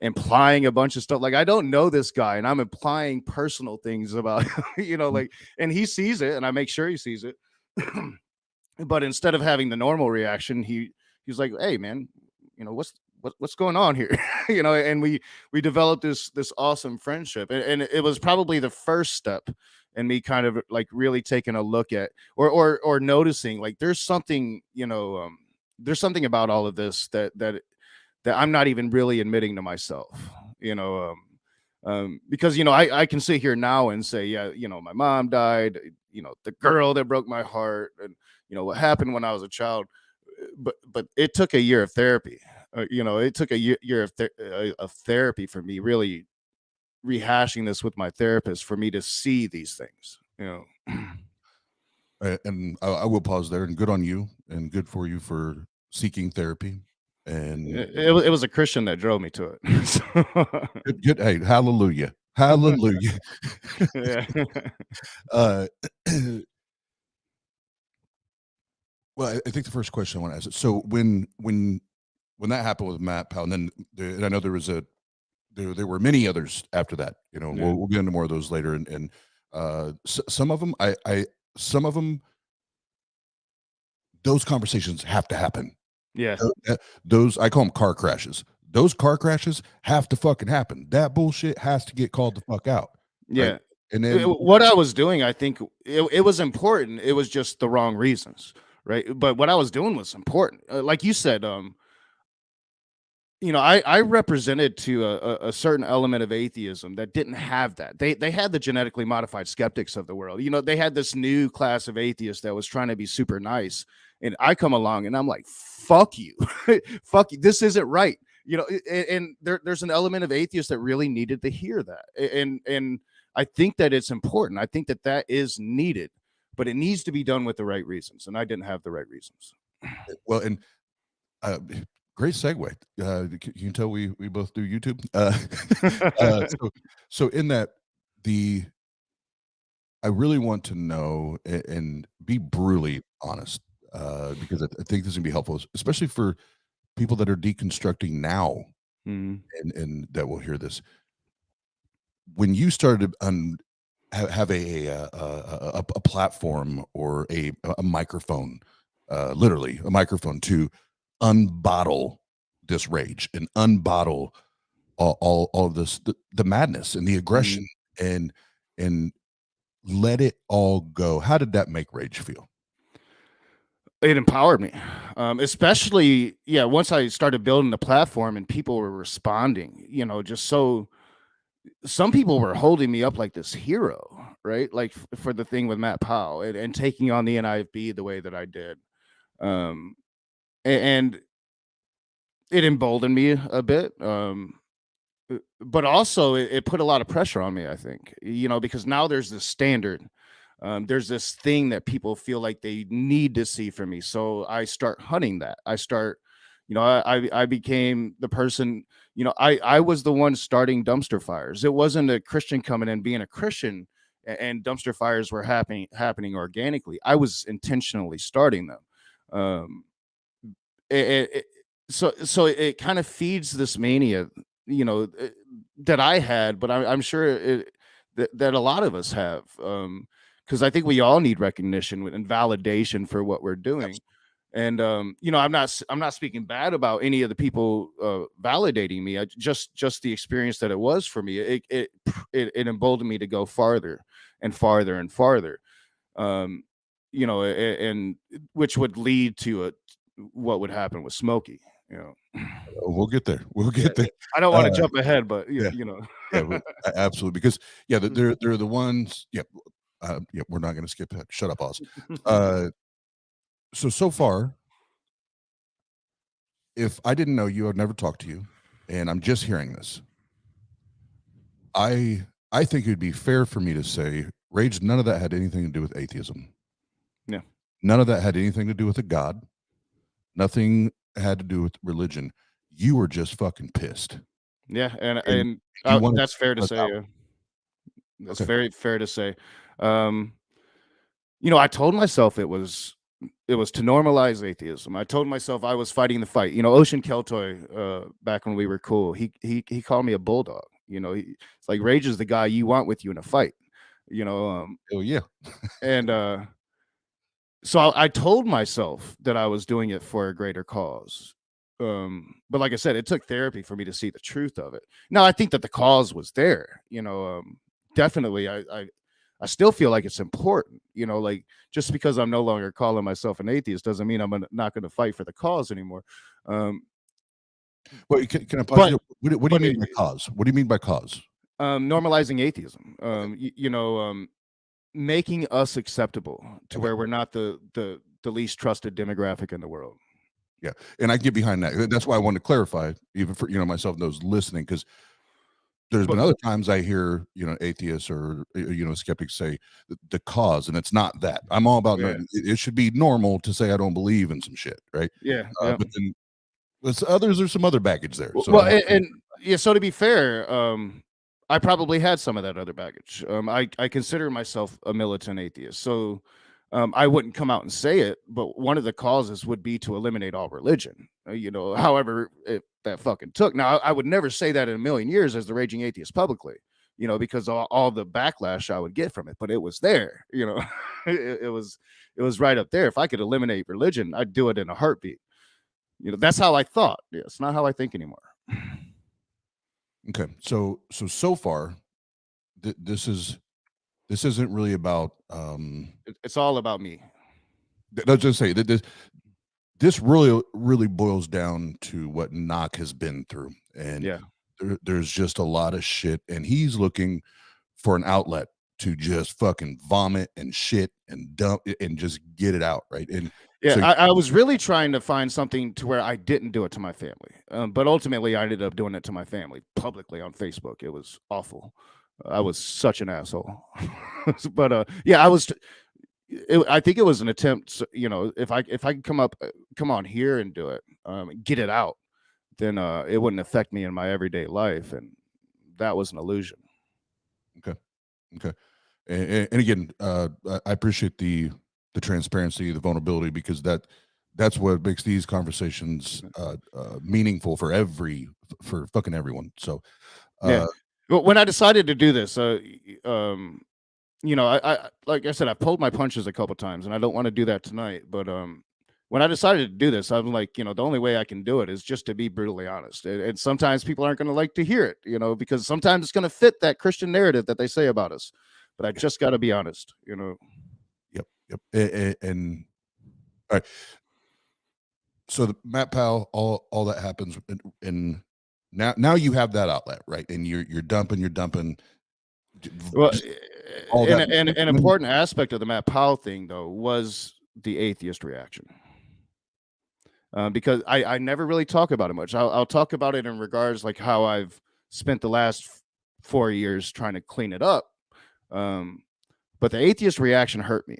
implying a bunch of stuff. Like, I don't know this guy, and I'm implying personal things about him, you know, like, and he sees it, and I make sure he sees it. But instead of having the normal reaction, he's like, "Hey, man, you know, what's going on here?" You know, and we developed this awesome friendship, and it was probably the first step in me kind of like really taking a look at or noticing, like, there's something, you know, there's something about all of this that I'm not even really admitting to myself, you know, because, you know, I can sit here now and say, yeah, you know, my mom died, you know, the girl that broke my heart, and, you know, what happened when I was a child, but it took a year of therapy. You know, it took a year of therapy for me, really rehashing this with my therapist, for me to see these things, you know. And I will pause there. And good on you, and good for you for seeking therapy. And it was a Christian that drove me to it. So, good. Hey, hallelujah, hallelujah. yeah. uh, well, I think the first question I want to ask is, so when that happened with Matt Powell, and then and I know there was there were many others after that. You know, Yeah. we'll get into more of those later. And some of them, some of them, those conversations have to happen. Yeah. Those, I call them car crashes. Those car crashes have to fucking happen. That bullshit has to get called the fuck out. Yeah. Right? And then What I was doing, I think it was important. It was just the wrong reasons, right? But what I was doing was important. Like you said, you know, I represented to a certain element of atheism that didn't have that. They had the genetically modified skeptics of the world. You know, they had this new class of atheists that was trying to be super nice. And I come along and I'm like, fuck you. Fuck you. This isn't right. You know, and there's an element of atheists that really needed to hear that. And I think that it's important. I think that is needed, but it needs to be done with the right reasons. And I didn't have the right reasons. Well, and great segue. You can tell we both do YouTube. So in that, I really want to know and be brutally honest, because I think this is gonna be helpful, especially for people that are deconstructing now, and that will hear this. When you started have a platform or a microphone, literally a microphone to unbottle this rage and unbottle all this, the madness and the aggression, and let it all go. How did that make rage feel? It empowered me, especially once I started building the platform and people were responding. You know, just so some people were holding me up like this hero, right? Like for the thing with Matt Powell and taking on the NIFB the way that I did. And it emboldened me a bit. But also it put a lot of pressure on me, I think, you know, because now there's this standard. There's this thing that people feel like they need to see from me. So I start hunting that. I start, you know, I became the person, you know, I was the one starting dumpster fires. It wasn't a Christian coming in being a Christian and dumpster fires were happening organically. I was intentionally starting them. So it kind of feeds this mania, you know, that I had, but I'm sure that a lot of us have, because I think we all need recognition and validation for what we're doing. And you know, I'm not speaking bad about any of the people validating me. Just the experience that it was for me. It emboldened me to go farther and farther and farther. You know, and which would lead to what would happen with Smokey. You know, we'll get there. We'll get there. I don't want to jump ahead, but you know, absolutely, because they're the ones. We're not going to skip that. Shut up, Oz. So far, if I didn't know you, I'd never talked to you, and I'm just hearing this. I think it'd be fair for me to say, Rage, none of that had anything to do with atheism. Yeah. None of that had anything to do with a god. Nothing had to do with religion. You were just fucking pissed. Yeah, and that's fair to say. Yeah. That's very fair to say. You know, I told myself it was to normalize atheism. I told myself I was fighting the fight. You know, Ocean Keltoy, back when we were cool, he called me a bulldog. You know, it's like Rage is the guy you want with you in a fight. You know, oh yeah, and so I told myself that I was doing it for a greater cause. But like I said, it took therapy for me to see the truth of it. Now I think that the cause was there. You know, definitely. I still feel like it's important, you know, like just because I'm no longer calling myself an atheist doesn't mean I'm not going to fight for the cause anymore. Well, can I pause? What do you mean by cause? What do you mean by cause? Normalizing atheism, you know, making us acceptable to where we're not the least trusted demographic in the world. Yeah. And I get behind that. That's why I wanted to clarify, even for, you know, myself and those listening, because there's been other times I hear, atheists or, skeptics say the cause, and it's not that. I'm all about, it should be normal to say I don't believe in some shit, right? Yeah. But then with others, there's some other baggage there. So Well, so to be fair, I probably had some of that other baggage. I consider myself a militant atheist, so I wouldn't come out and say it, but one of the causes would be to eliminate all religion. However that fucking took. Now, I would never say that in a million years as the raging atheist publicly, because all the backlash I would get from it. But it was there, it was right up there. If I could eliminate religion, I'd do it in a heartbeat. That's how I thought. Yeah, it's not how I think anymore. Okay, so far, this isn't really about. It's all about me. Let's just say that this really boils down to what Knock has been through, and there's just a lot of shit, and he's looking for an outlet to just fucking vomit and shit and dump and just get it out, right? And yeah, so, I was really trying to find something to where I didn't do it to my family, but ultimately I ended up doing it to my family publicly on Facebook. It was awful. I was such an asshole. But I was. I think it was an attempt. If I could come on here and do it, get it out, then it wouldn't affect me in my everyday life, and that was an illusion. Okay. And again, I appreciate the transparency, the vulnerability, because that's what makes these conversations meaningful for fucking everyone. So But when I decided to do this, I like I said, I've pulled my punches a couple times, and I don't want to do that tonight. But when I decided to do this, I'm like, the only way I can do it is just to be brutally honest. And sometimes people aren't going to like to hear it, because sometimes it's going to fit that Christian narrative that they say about us. But I just got to be honest, Yep. And all right. So the Matt Powell, all that happens, and now you have that outlet, right? And you're dumping. Well, an important aspect of the Matt Powell thing, though, was the atheist reaction. Because I never really talk about it much. I'll talk about it in regards like how I've spent the last 4 years trying to clean it up. But the atheist reaction hurt me.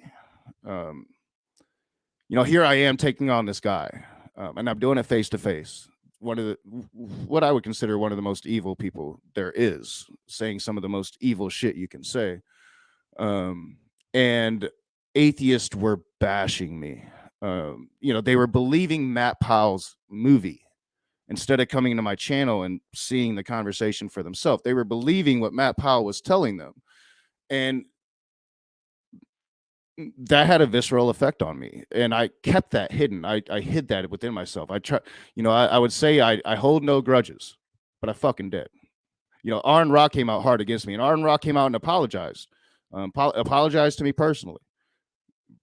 Here I am taking on this guy, and I'm doing it face to face. What I would consider one of the most evil people there is, saying some of the most evil shit you can say. And atheists were bashing me. They were believing Matt Powell's movie instead of coming to my channel and seeing the conversation for themselves. They were believing what Matt Powell was telling them. And that had a visceral effect on me, and I kept that hidden. I hid that within myself. I would say I hold no grudges, but I fucking did. Aaron Rock came out hard against me, and Aaron Rock came out and apologized. Apologized to me personally,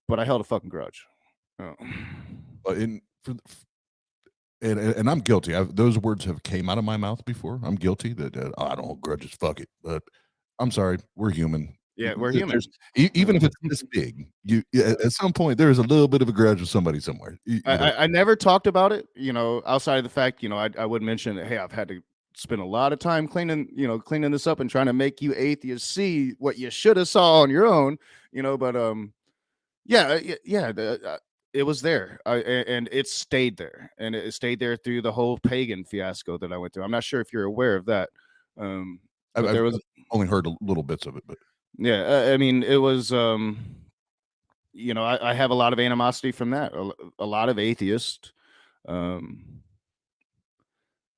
but I held a fucking grudge. And I'm guilty. Those words have came out of my mouth before. I'm guilty that I don't hold grudges. Fuck it. But I'm sorry. We're human. Yeah, we're human. Even if it's this big, at some point there is a little bit of a grudge with somebody somewhere. I never talked about it, outside of the fact, I would mention that, hey, I've had to spend a lot of time cleaning this up and trying to make you atheists see what you should have saw on your own, but it was there, and it stayed there, and it stayed there through the whole pagan fiasco that I went through. I'm not sure if you're aware of that. I've only heard little bits of it, but. Yeah, I mean, it was, I have a lot of animosity from that. A lot of atheists, they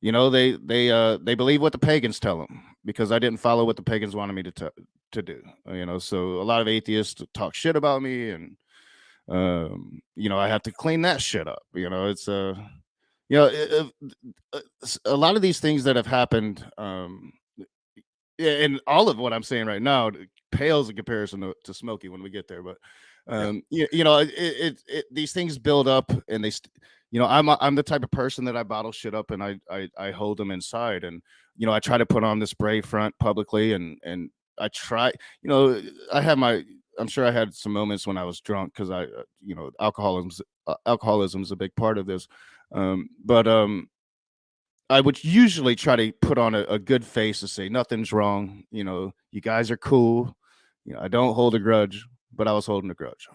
believe what the pagans tell them because I didn't follow what the pagans wanted me to do. So a lot of atheists talk shit about me, and I have to clean that shit up. It's a lot of these things that have happened. And all of what I'm saying right now pales in comparison to Smokey when we get there. But these things build up, and I'm the type of person that I bottle shit up and I hold them inside, and I try to put on this brave front publicly, and I try. I'm sure I had some moments when I was drunk because alcoholism is a big part of this, but I would usually try to put on a good face to say nothing's wrong. You know, you guys are cool. You know, I don't hold a grudge, but I was holding a grudge.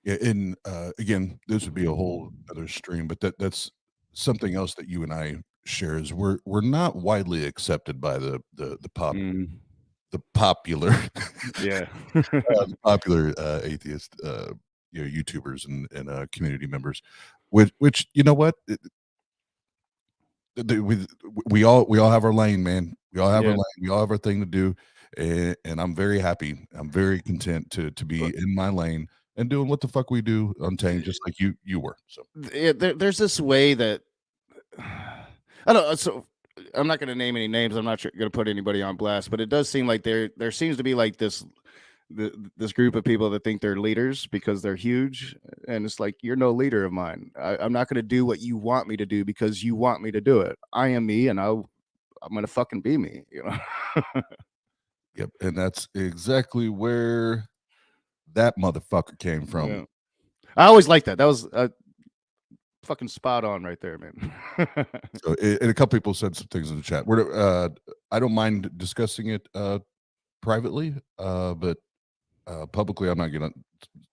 Yeah, and again, this would be a whole other stream, but that's something else that you and I share is we're not widely accepted by the popular Yeah. the popular atheist YouTubers and community members, which you know what we all have our lane, man. We all have our lane. We all have our thing to do, and I'm very happy. I'm very content to be in my lane and doing what the fuck we do on Tang, just like you were. So there's this way that I don't. So I'm not going to name any names. I'm not going to put anybody on blast, but it does seem like there seems to be like this group of people that think they're leaders because they're huge, and it's like, you're no leader of mine. I'm not going to do what you want me to do because you want me to do it. I am me, and I'm going to fucking be me. You know. Yep, and that's exactly where that motherfucker came from. Yeah. I always liked that. That was fucking spot on right there, man. So, and a couple people said some things in the chat. I don't mind discussing it privately, but publicly, I'm not gonna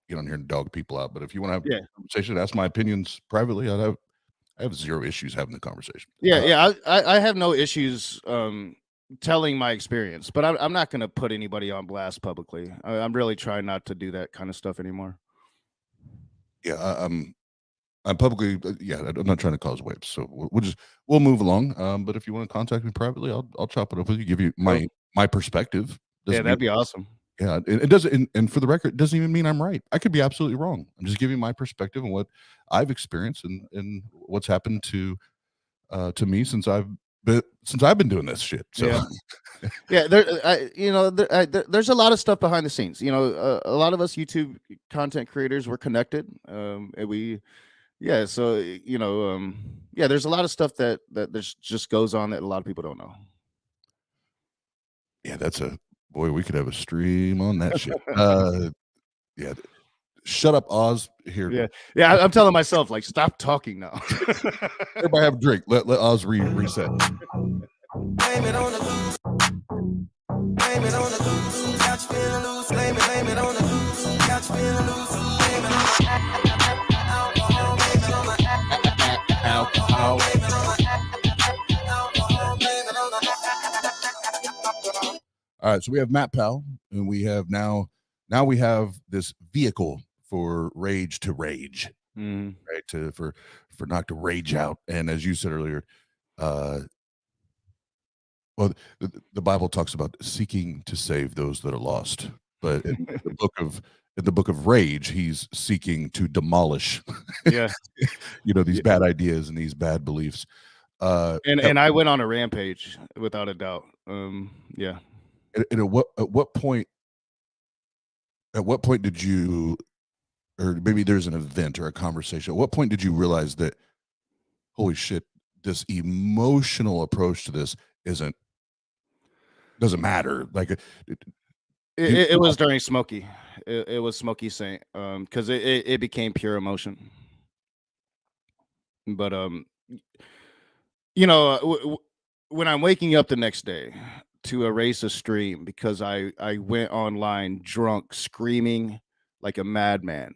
get on here and dog people out. But if you want to have a conversation, ask my opinions privately. I have zero issues having the conversation. I have no issues telling my experience, but I'm not going to put anybody on blast publicly. I'm really trying not to do that kind of stuff anymore. Yeah, I'm publicly. I'm not trying to cause waves, so we'll move along. But if you want to contact me privately, I'll chop it up with you, give you my perspective. That'd be awesome. Yeah, it doesn't, and for the record, it doesn't even mean I'm right. I could be absolutely wrong. I'm just giving my perspective and what I've experienced and what's happened to me since I've been doing this shit. So there's a lot of stuff behind the scenes. You know, a lot of us YouTube content creators were connected, and there's a lot of stuff that there's just goes on that a lot of people don't know. Yeah, boy, we could have a stream on that shit. Shut up, Oz. Here. Yeah. I'm telling myself, like, stop talking now. Everybody have a drink. Let Oz reset. Blame it on the loose. Blame it on the loose. Got you feeling loose. Blame it on the loose. Got you feeling loose. Blame it on the alcohol. Blame it on the alcohol. Blame it on the alcohol. Blame it on the. All right, so we have Matt Powell, and we have now we have this vehicle for rage to rage, right? For not to rage out. And as you said earlier, well, the Bible talks about seeking to save those that are lost, but in the book of Rage, he's seeking to demolish, these bad ideas and these bad beliefs. And I went on a rampage without a doubt. And at what point did you, or maybe there's an event or a conversation, at what point did you realize that, holy shit, this emotional approach to this doesn't matter? Like it was during Smokey. It was Smokey Saint, because it became pure emotion. But when I'm waking up the next day to erase a stream because I went online drunk, screaming like a madman,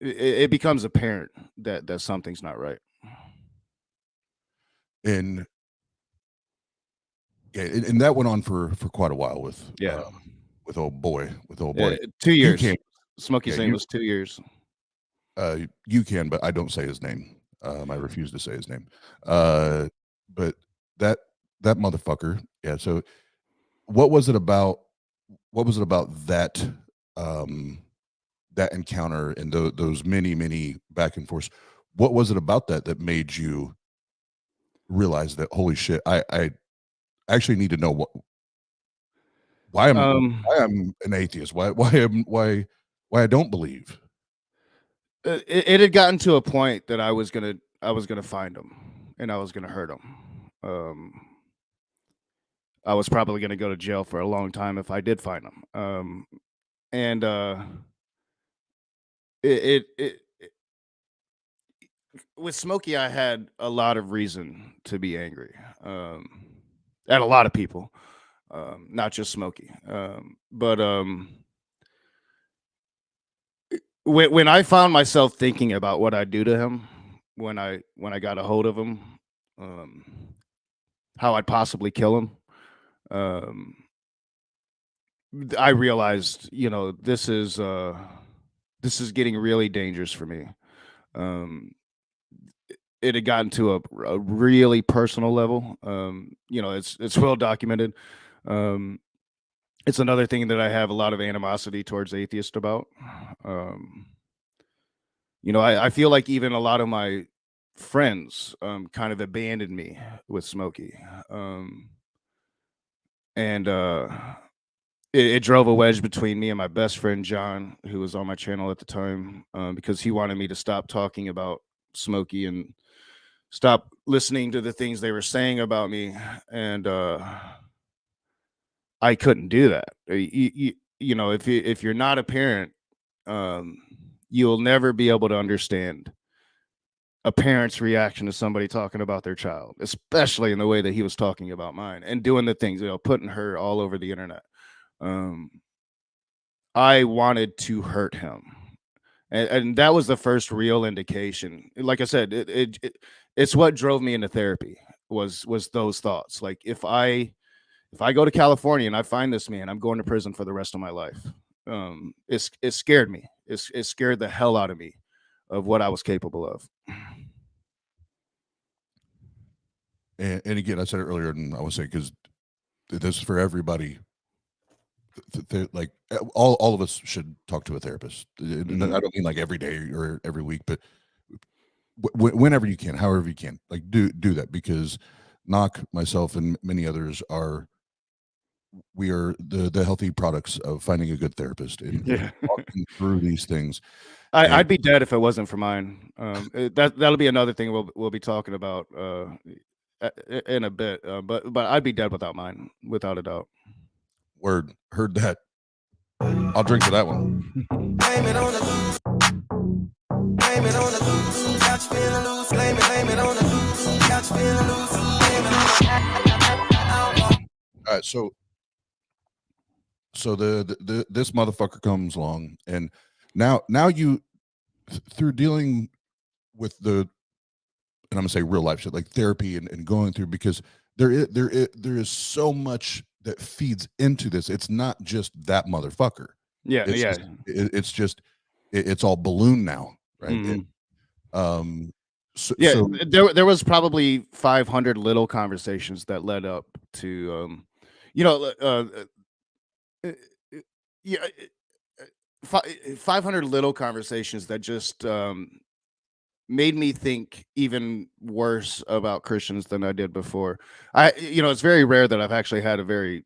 it becomes apparent that something's not right. And that went on for quite a while with old boy. 2 years. Smokey Saint was 2 years. You can, but I don't say his name. I refuse to say his name. But that motherfucker. Yeah. So what was it about that that encounter and those many back and forth? What was it about that made you realize that, holy shit, I actually need to know why I'm an atheist, why I don't believe? It had gotten to a point that I was gonna find him and I was gonna hurt him. I was probably gonna go to jail for a long time if I did find him. with Smokey, I had a lot of reason to be angry at a lot of people, not just Smokey. But when I found myself thinking about what I'd do to him when I got a hold of him, how I'd possibly kill him, I realized, this is getting really dangerous for me. It had gotten to a really personal level. It's well documented. It's another thing that I have a lot of animosity towards atheists about. I feel like even a lot of my friends kind of abandoned me with Smokey. It drove a wedge between me and my best friend, John, who was on my channel at the time, because he wanted me to stop talking about Smokey and stop listening to the things they were saying about me. And I couldn't do that. If you're not a parent, you'll never be able to understand a parent's reaction to somebody talking about their child, especially in the way that he was talking about mine and doing the things, putting her all over the internet. I wanted to hurt him. And that was the first real indication. Like I said, it's what drove me into therapy was those thoughts. Like if I go to California and I find this man, I'm going to prison for the rest of my life. It scared me. It scared the hell out of me of what I was capable of. And again, I said it earlier, and I was saying, because this is for everybody. Like all of us should talk to a therapist. Mm-hmm. I don't mean like every day or every week, but whenever you can, however you can, like do that, because Knock, myself, and many others we are the healthy products of finding a good therapist and walking through these things. I'd be dead if it wasn't for mine. That'll be another thing we'll be talking about in a bit. But I'd be dead without mine, without a doubt. Word, heard that. I'll drink to that one. Blame it on the blame it on the catch feeling loose. Blame it on the catch feeling loose. Blame it on the. All right, so the this motherfucker comes along, and now you, through dealing with and I'm gonna say real life shit, like therapy and going through, because there is so much that feeds into this. It's not just that motherfucker. Yeah, It's all balloon now, right? Mm-hmm. So there was probably 500 little conversations that led up to 500 little conversations that just made me think even worse about Christians than I did before. It's very rare that I've actually had a very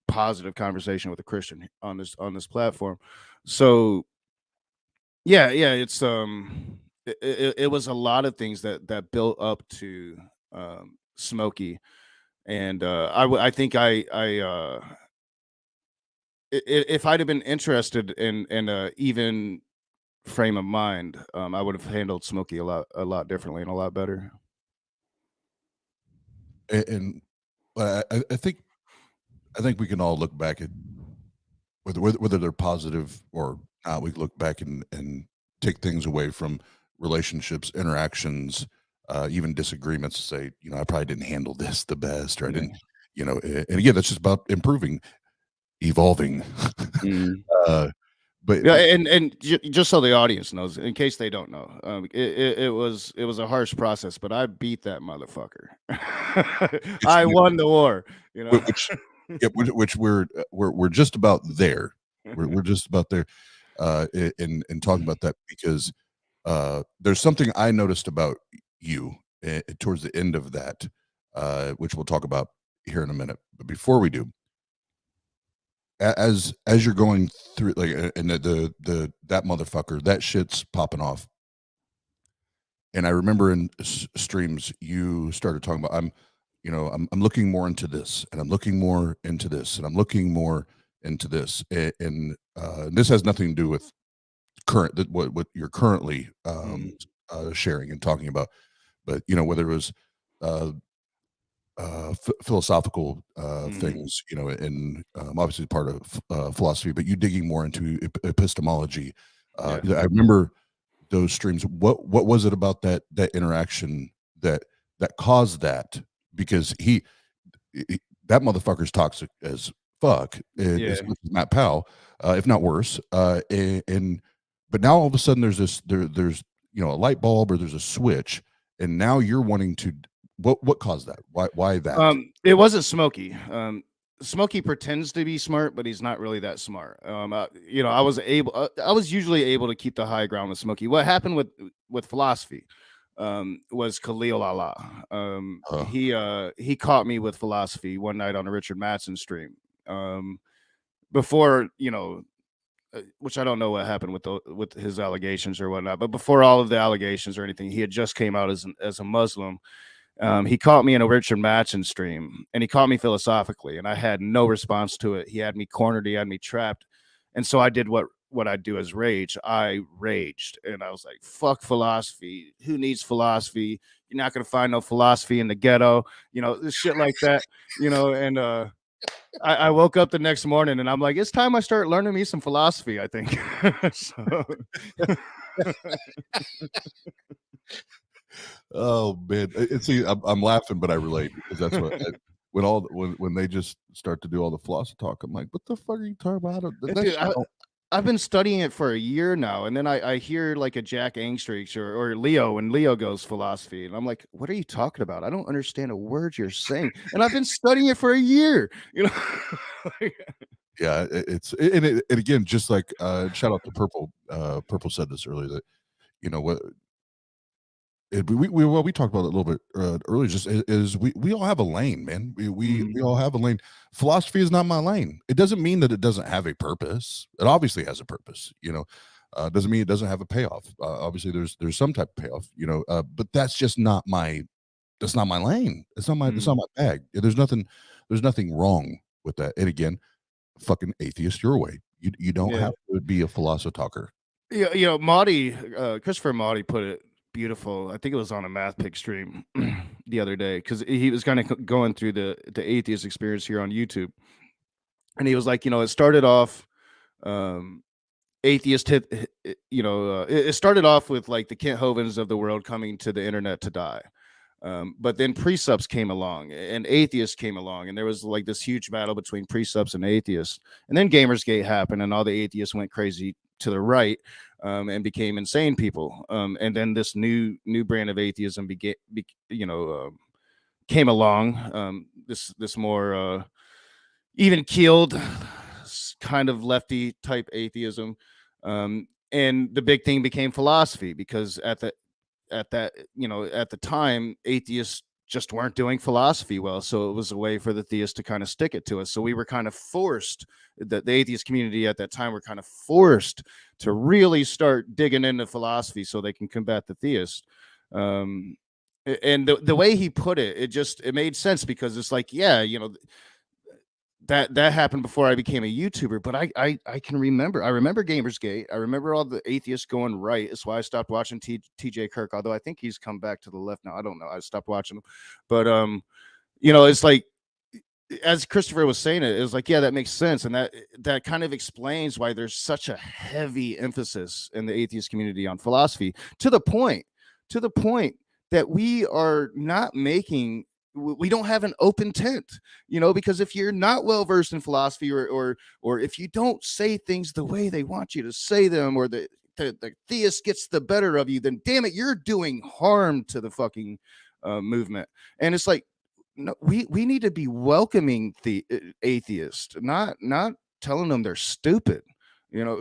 positive conversation with a Christian on this platform. So it's it was a lot of things that built up to Smokey, and I think if I'd have been interested in a even frame of mind, I would have handled Smokey a lot differently and a lot better. And I think we can all look back at whether they're positive or not. We look back and take things away from relationships, interactions, even disagreements. Say, I probably didn't handle this the best, or I didn't, and again, that's just about improving, evolving. But yeah, and just so the audience knows, in case they don't know, it was a harsh process, but I beat that motherfucker. I won the war, which we're just about there. We're just about there, in talking about that, because there's something I noticed about you towards the end of that, which we'll talk about here in a minute. But before we do, as you're going through, like, and that motherfucker, that shit's popping off. And I remember in streams you started talking about, I'm looking more into this, and I'm looking more into this, and I'm looking more into this, and this has nothing to do with what you're currently sharing and talking about. But whether it was philosophical things, and obviously part of philosophy, but you digging more into epistemology. I remember those streams. What was it about that interaction that caused that? Because that motherfucker's toxic as fuck, as much as Matt Powell, if not worse. But now all of a sudden there's a light bulb, or there's a switch, and now you're wanting to. What caused that? Why that? It wasn't Smokey. Smokey pretends to be smart, but he's not really that smart. I was usually able to keep the high ground with Smokey. What happened with philosophy was Khalil Allah. He caught me with philosophy one night on a Richard Mattson stream. Before, which I don't know what happened with his allegations or whatnot, but before all of the allegations or anything, he had just came out as a Muslim. He caught me in a Richard Mattson stream, and he caught me philosophically, and I had no response to it. He had me cornered. He had me trapped. And so I did what I do as rage. I raged, and I was like, fuck philosophy. Who needs philosophy? You're not going to find no philosophy in the ghetto, this shit like that, and I woke up the next morning, and I'm like, it's time I start learning me some philosophy, I think. Oh man, see, I'm laughing, but I relate, because that's what when they just start to do all the philosophy talk, I'm like, what the fuck are you talking about? Dude, I've been studying it for a year now, and then I hear like a Jack Angstreich or Leo, when Leo goes philosophy, and I'm like, what are you talking about? I don't understand a word you're saying, and I've been studying it for a year. Yeah, and again, just like shout out to Purple. Purple said this earlier, that what. We talked about it a little bit earlier. Just is we all have a lane, man. We all have a lane. Philosophy is not my lane. It doesn't mean that it doesn't have a purpose. It obviously has a purpose. Doesn't mean it doesn't have a payoff. Obviously, there's some type of payoff. But that's just not my. That's not my lane. It's not my. It's not my bag. There's nothing wrong with that. And again, fucking atheist your way. You don't have to be a philosopher talker. Yeah, Christopher Mahdi put it beautiful. I think it was on a Math Pick stream the other day, because he was kind of going through the atheist experience here on YouTube, and he was like, it started off atheist hit, it started off with like the Kent Hovens of the world coming to the internet to die, but then pre-subs came along and atheists came along, and there was like this huge battle between pre-subs and atheists, and then Gamersgate happened, and all the atheists went crazy to the right, and became insane people, and then this new brand of atheism came along, this more even keeled kind of lefty type atheism, and the big thing became philosophy, because at the time, atheists just weren't doing philosophy well, so it was a way for the theists to kind of stick it to us. So we were kind of forced, the atheist community at that time were kind of forced to really start digging into philosophy so they can combat the theists. And the way he put it, it made sense, because it's like, that happened before I became a YouTuber, but I can remember. I remember Gamersgate. I remember all the atheists going right. That's why I stopped watching TJ Kirk, although I think he's come back to the left now. I don't know. I stopped watching him. But it's like, as Christopher was saying it was like, yeah, that makes sense. And that kind of explains why there's such a heavy emphasis in the atheist community on philosophy, to the point that we are not making, we don't have an open tent, because if you're not well versed in philosophy, or if you don't say things the way they want you to say them, or the theist gets the better of you, then damn it, you're doing harm to the fucking movement. And it's like, no, we need to be welcoming the atheist, not telling them they're stupid,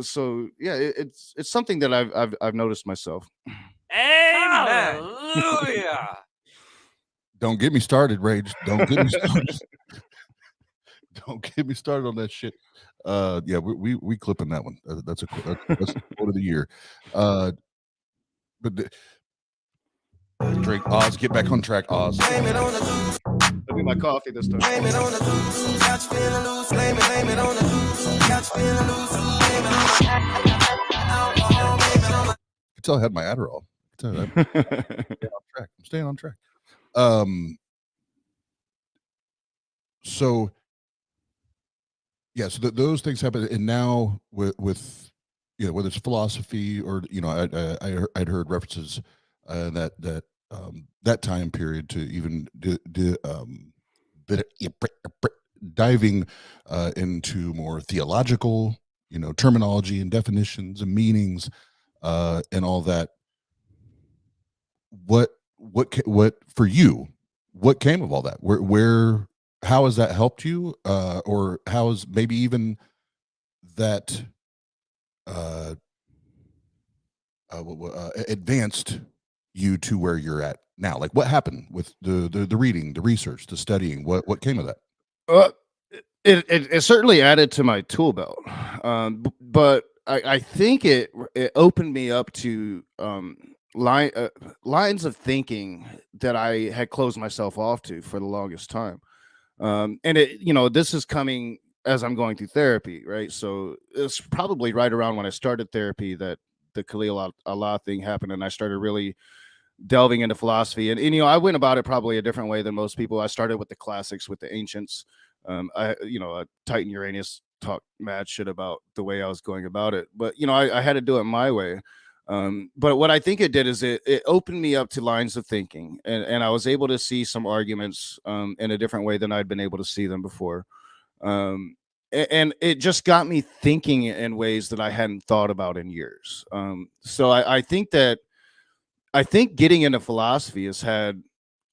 So yeah, it's something that I've noticed myself. Amen. Hallelujah. Don't get me started, Rage. Don't get me started. Don't get me started on that shit. Yeah, we clipping that one. That's a quote of the year. But Drake, Oz, get back on track, Oz. That'll be my coffee this time. You can tell I had my Adderall. I'm staying on track. So yeah, so those things happen, and now with whether it's philosophy or I'd heard references that time period to even diving into more theological terminology and definitions and meanings and all that. What for you? What came of all that? Where how has that helped you, or how has maybe even that advanced you to where you're at now? Like, what happened with the reading, the research, the studying? What came of that? It certainly added to my tool belt, but I think it opened me up to lines of thinking that I had closed myself off to for the longest time. And this is coming as I'm going through therapy, right? So it's probably right around when I started therapy that the Khalil Allah thing happened, and I started really delving into philosophy. And I went about it probably a different way than most people. I started with the classics, with the ancients. A Titan Uranus talk mad shit about the way I was going about it, but I had to do it my way. But what I think it did is it opened me up to lines of thinking, and I was able to see some arguments in a different way than I'd been able to see them before. And it just got me thinking in ways that I hadn't thought about in years. So I think getting into philosophy has had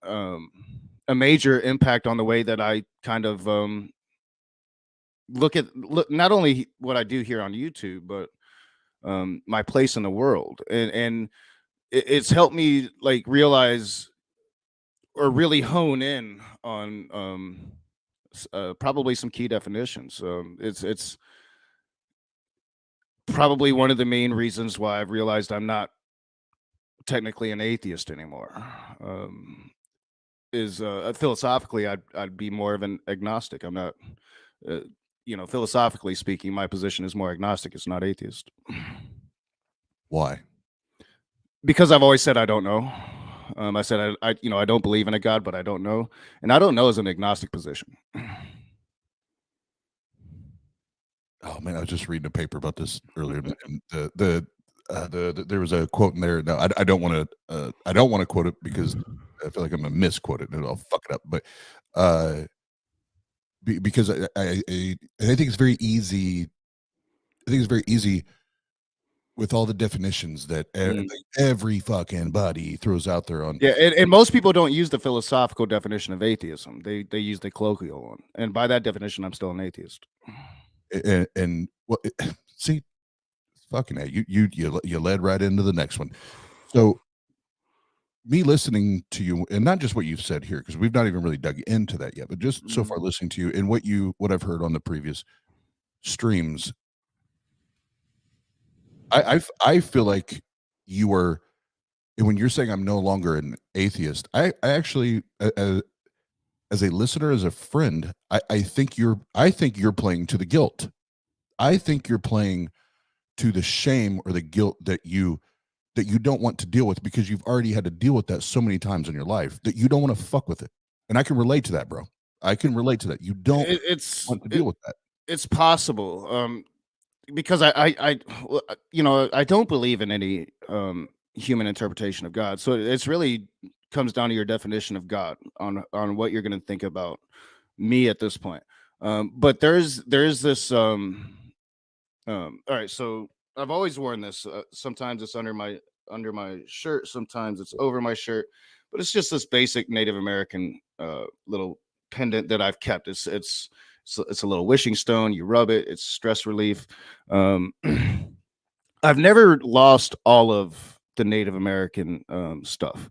a major impact on the way that I kind of look not only what I do here on YouTube, but my place in the world, and it's helped me like realize or really hone in on probably some key definitions. It's probably one of the main reasons why I've realized I'm not technically an atheist anymore. Is philosophically I'd be more of an agnostic. I'm not philosophically speaking, my position is more agnostic. It's not atheist. Why? Because I've always said I don't know. I said I don't believe in a God, but I don't know, and I don't know is an agnostic position. Oh man, I was just reading a paper about this earlier, and there was a quote in there. No, I don't want to quote it because I feel like I'm gonna misquote it and I'll fuck it up. But because I think it's very easy. I think it's very easy with all the definitions that every fucking buddy throws out there on. Yeah, and most people don't use the philosophical definition of atheism. They use the colloquial one, and by that definition, I'm still an atheist. And what? See, fucking you led right into the next one. So me listening to you, and not just what you've said here, because we've not even really dug into that yet, but just so far listening to you and what I've heard on the previous streams, I feel like you are, when you're saying I'm no longer an atheist, I actually, as a listener, as a friend, I think you're playing to the guilt. I think you're playing to the shame or the guilt that you don't want to deal with, because you've already had to deal with that so many times in your life that you don't want to fuck with it. And I can relate to that, bro. I can relate to that. You don't want to deal with that. It's possible. Because I don't believe in any human interpretation of God. So it's really comes down to your definition of God on what you're going to think about me at this point. But there's this. All right, so I've always worn this. Sometimes it's under my shirt. Sometimes it's over my shirt. But it's just this basic Native American little pendant that I've kept. It's a little wishing stone. You rub it. It's stress relief. I've never lost all of the Native American stuff.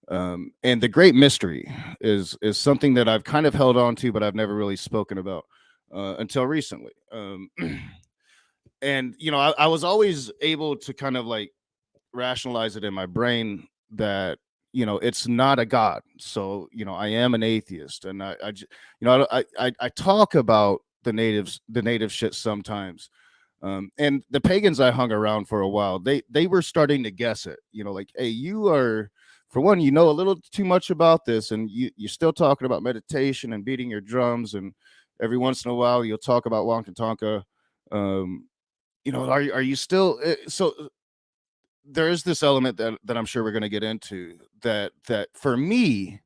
And the great mystery is something that I've kind of held on to, but I've never really spoken about until recently. And I was always able to kind of like rationalize it in my brain that it's not a God. So I am an atheist, and I talk about the native shit sometimes, And the pagans I hung around for a while, they were starting to guess it, like, hey, you are, for one, a little too much about this, and you're still talking about meditation and beating your drums, and every once in a while you'll talk about Wonka Tonka. Are you still so there is this element that I'm sure we're going to get into that for me,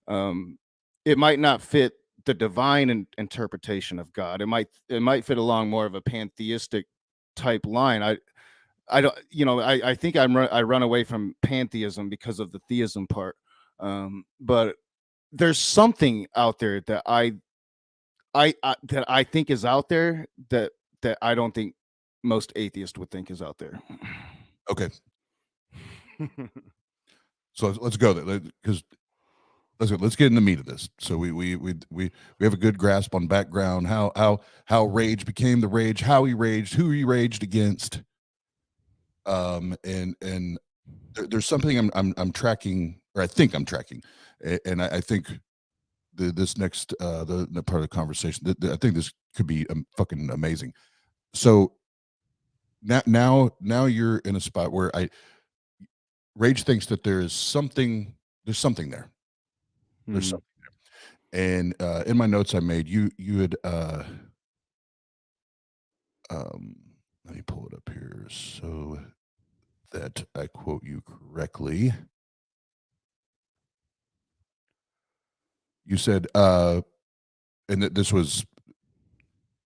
it might not fit the divine interpretation of God. It might fit along more of a pantheistic type line. I don't, I think I run away from pantheism because of the theism part. But there's something out there that that I think is out there that I don't think most atheists would think is out there. Okay. So let's go there, because let's get in the meat of this. So we have a good grasp on background, how rage became the rage, how he raged, who he raged against. And there's something I'm tracking, or I think I'm tracking, and I think this next the part of the conversation, I think this could be fucking amazing. So now you're in a spot where Rage thinks that there's something there. There's something there. And in my notes I made, you had let me pull it up here so that I quote you correctly. You said, and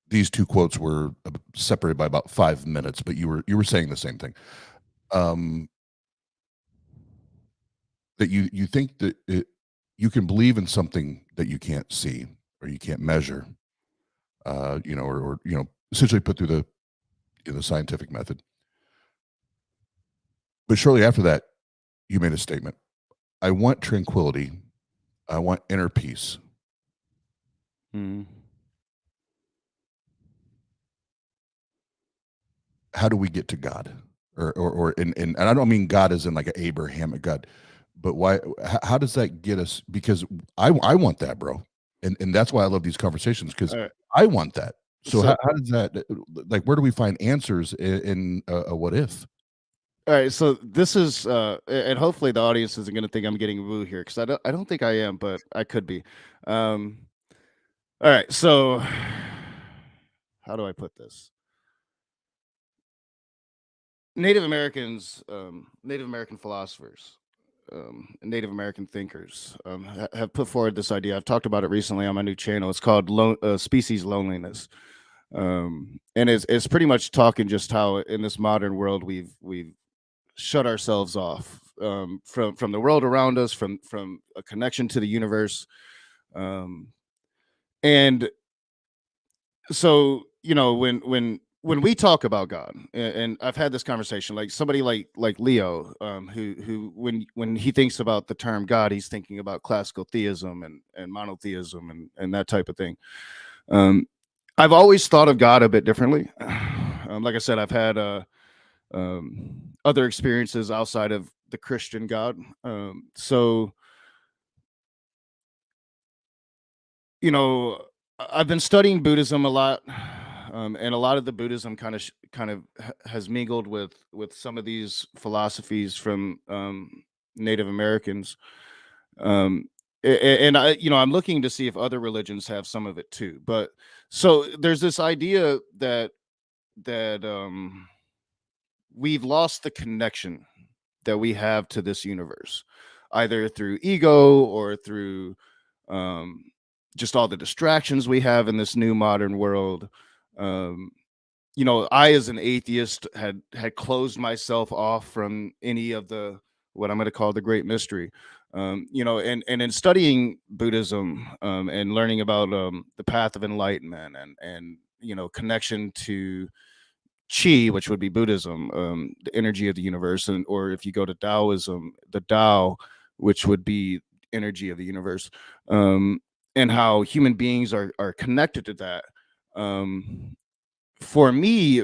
these two quotes were separated by about 5 minutes, but you were saying the same thing. That you think that you can believe in something that you can't see or you can't measure, or essentially put through the scientific method. But shortly after that, you made a statement. I want tranquility. I want inner peace. How do we get to God? And I don't mean God as in like an Abrahamic God, but why? How does that get us? Because I want that, bro, and that's why I love these conversations, because I want that. So how does that, like, where do we find answers in a what if? All right, so this is, and hopefully the audience isn't going to think I'm getting woo here, because I don't think I am, but I could be. All right, so how do I put this? Native Americans, Native American philosophers, Native American thinkers have put forward this idea. I've talked about it recently on my new channel. It's called species loneliness, and it's pretty much talking just how in this modern world we've shut ourselves off from the world around us, from a connection to the universe, and so when we talk about God, and I've had this conversation, like somebody like Leo, who when he thinks about the term God, he's thinking about classical theism and monotheism and that type of thing. I've always thought of God a bit differently. Like I said, I've had other experiences outside of the Christian God. So I've been studying Buddhism a lot. And a lot of the Buddhism kind of has mingled with some of these philosophies from Native Americans, and I'm looking to see if other religions have some of it too. But so there's this idea that we've lost the connection that we have to this universe, either through ego or through just all the distractions we have in this new modern world. I, as an atheist, had closed myself off from any of what I'm going to call the great mystery. And in studying Buddhism, and learning about the path of enlightenment and connection to Qi, which would be Buddhism, the energy of the universe, or if you go to Taoism, the Tao, which would be energy of the universe, and how human beings are connected to that. For me,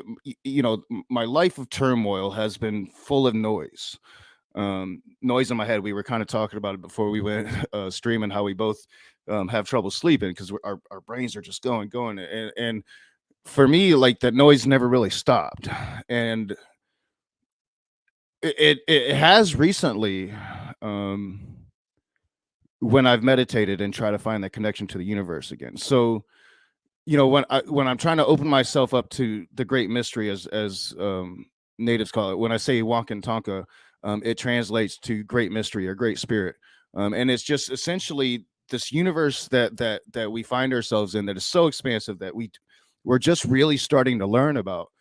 my life of turmoil has been full of noise in my head. We were kind of talking about it before we went streaming, how we both have trouble sleeping because our brains are just going. And for me, like that noise never really stopped, and it has recently, when I've meditated and try to find that connection to the universe again. So, when I'm trying to open myself up to the great mystery, as natives call it, when I say Wankan Tonka, it translates to great mystery or great spirit, and it's just essentially this universe that we find ourselves in, that is so expansive that we're just really starting to learn about.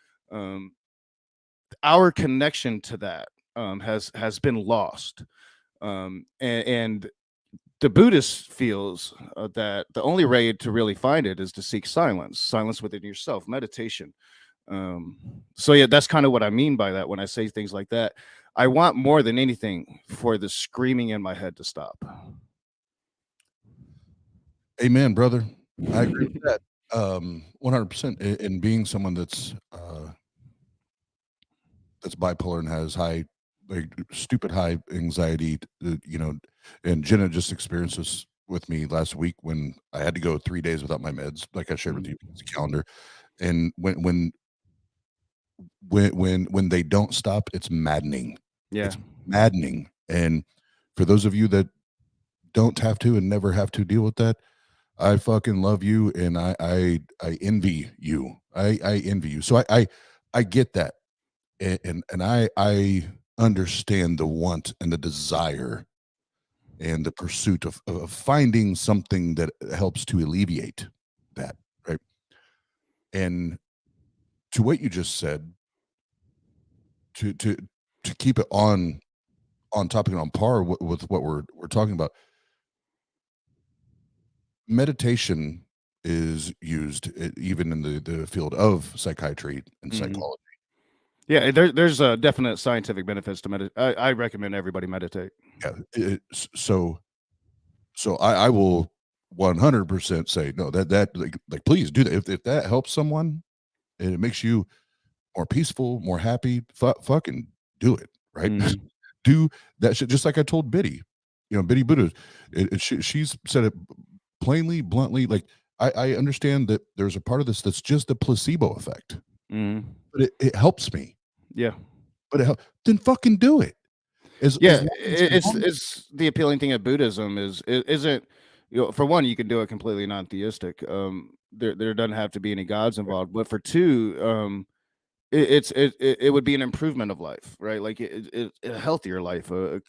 Our connection to that has been lost, and the Buddhist feels that the only way to really find it is to seek silence within yourself, meditation. So yeah, that's kind of what I mean by that when I say things like that. I want more than anything for the screaming in my head to stop. Amen, brother. I agree with that. 100%. In being someone that's bipolar and has stupid high anxiety, and Jena just experienced this with me last week when I had to go 3 days without my meds, like I shared with you, it's a calendar. And when they don't stop, it's maddening. Yeah. It's maddening. And for those of you that don't have to and never have to deal with that, I fucking love you, and I envy you. I envy you. So I get that, and I understand the want and the desire and the pursuit of finding something that helps to alleviate that, right? And to what you just said, to keep it on topic and on par with what we're talking about, meditation is used even in the field of psychiatry and psychology. Yeah, there's a definite scientific benefits to meditate. I recommend everybody meditate. Yeah, so I will 100% say no. That like please do that if that helps someone and it makes you more peaceful, more happy. Fucking do it, right? Do that shit. Just like I told Biddy, Biddy Buddha, she's said it plainly, bluntly. Like I understand that there's a part of this that's just a placebo effect, but it helps me. Yeah, but then fucking do it. It's the appealing thing of Buddhism isn't, for one, you can do it completely non-theistic. There doesn't have to be any gods involved, but for two, it would be an improvement of life, right? Like a healthier life, a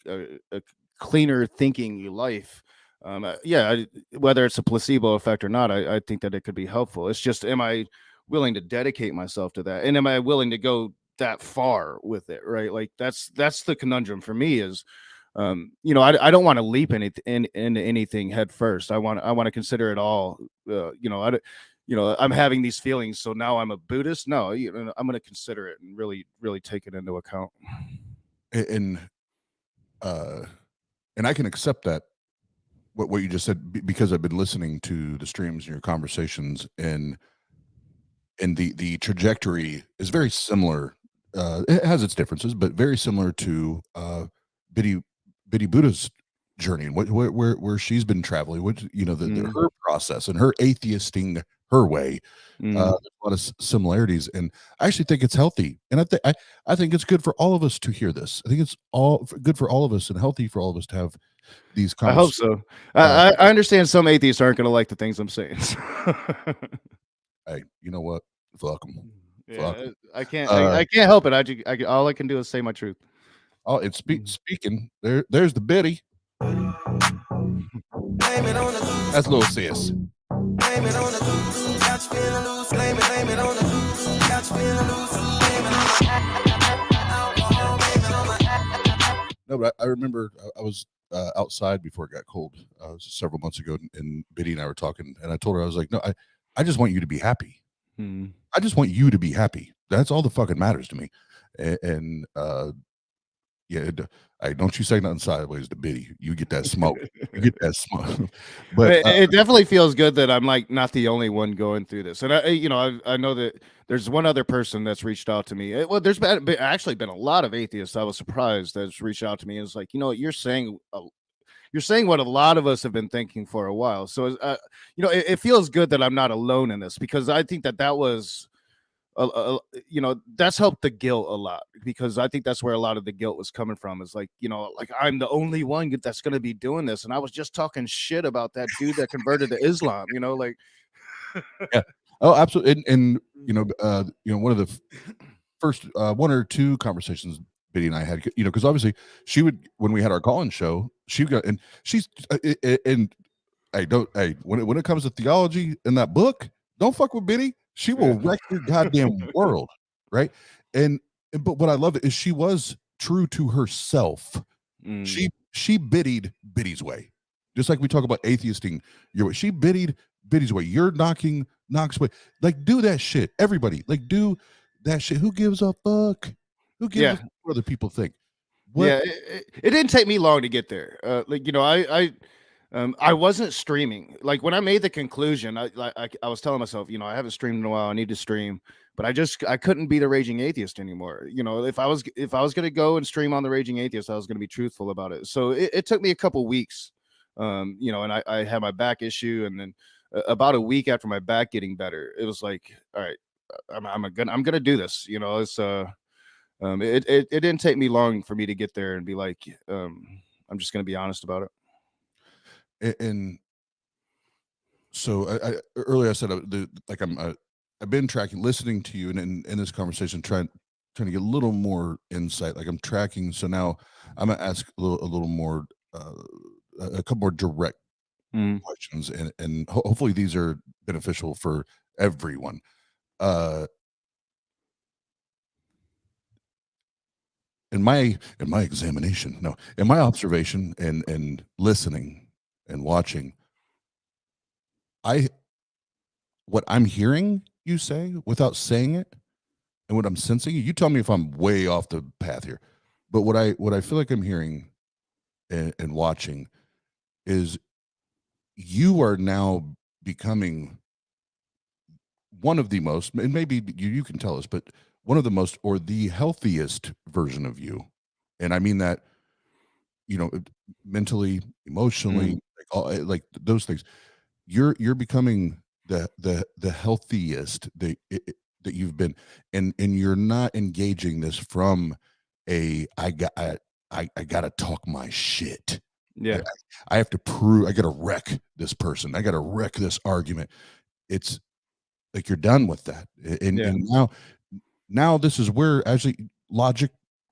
cleaner thinking life. Whether it's a placebo effect or not, I think that it could be helpful. It's just, am I willing to dedicate myself to that, and am I willing to go that far with it, right? Like that's the conundrum for me is, I don't want to leap into anything head first. I want to consider it all. I'm having these feelings, so now I'm a Buddhist. No, I'm going to consider it and really, really take it into account. And I can accept that what you just said because I've been listening to the streams and your conversations, and the trajectory is very similar. It has its differences, but very similar to Biddy Buddha's journey and where she's been traveling, her process and her atheisting her way. There's a lot of similarities, and I actually think it's healthy, and I think it's good for all of us to hear this. I think it's all good for all of us and healthy for all of us to have these conversations. I hope so. I understand some atheists aren't going to like the things I'm saying. Hey, you know what? Fuck them. Yeah, I can't help it. All I can do is say my truth. Oh, it's speaking. There's the Biddy. That's little sis. No, but I remember I was outside before it got cold several months ago, and Biddy and I were talking, and I told her, I was like, no, I just want you to be happy. I just want you to be happy. That's all that fucking matters to me. And don't you say nothing sideways to Biddy. You get that smoke. You get that smoke. But it definitely feels good that I'm like not the only one going through this. And I know that there's one other person that's reached out to me. Well, there's actually been a lot of atheists. I was surprised that's reached out to me. It's like, what you're saying you're saying what a lot of us have been thinking for a while. So, you know, it feels good that I'm not alone in this, because I think that was, you know, that's helped the guilt a lot, because I think that's where a lot of the guilt was coming from. Is like, you know, like I'm the only one that's going to be doing this, and I was just talking shit about that dude that converted to Islam. You know, like. Yeah. Oh, absolutely. And you know, one of the first one or two conversations Biddy and I had, you know, because obviously she would, when we had our call-in show, she got, and she's and when it comes to theology in that book, don't fuck with Biddy. She will wreck your goddamn world, right? And but what I love is she was true to herself. She biddied Biddy's way, just like we talk about atheisting your way. She biddied Biddy's way. You're knocking Knox way. Like, do that shit. Everybody, like, do that shit. Who gives a fuck? Who gives a fuck what other people think? What? Yeah, it didn't take me long to get there. Like, you know, I wasn't streaming. Like, when I made the conclusion, I was telling myself, you know, I haven't streamed in a while. I need to stream, but I couldn't be the Raging Atheist anymore. You know, if I was gonna go and stream on the Raging Atheist, I was gonna be truthful about it. So it took me a couple weeks. You know, and I had my back issue, and then about a week after my back getting better, it was like, all right, I'm gonna do this. You know, it's it didn't take me long for me to get there and be like, I'm just gonna be honest about it. And so I earlier I said like I've been tracking, listening to you, and in this conversation trying to get a little more insight. Like, I'm tracking, so now I'm gonna ask a little more, a couple more direct questions, and hopefully these are beneficial for everyone. In my examination, no, in my observation and listening and watching, what I'm hearing you say without saying it, and what I'm sensing, you tell me if I'm way off the path here, but what I feel like I'm hearing and watching is you are now becoming one of the most, and maybe you can tell us, but one of the most, or the healthiest version of you. And I mean that, you know, mentally, emotionally, like those things. You're becoming the healthiest that you've been, and you're not engaging this from I gotta talk my shit. Yeah, I have to prove, I gotta wreck this person. I gotta wreck this argument. It's like you're done with that. And now this is where actually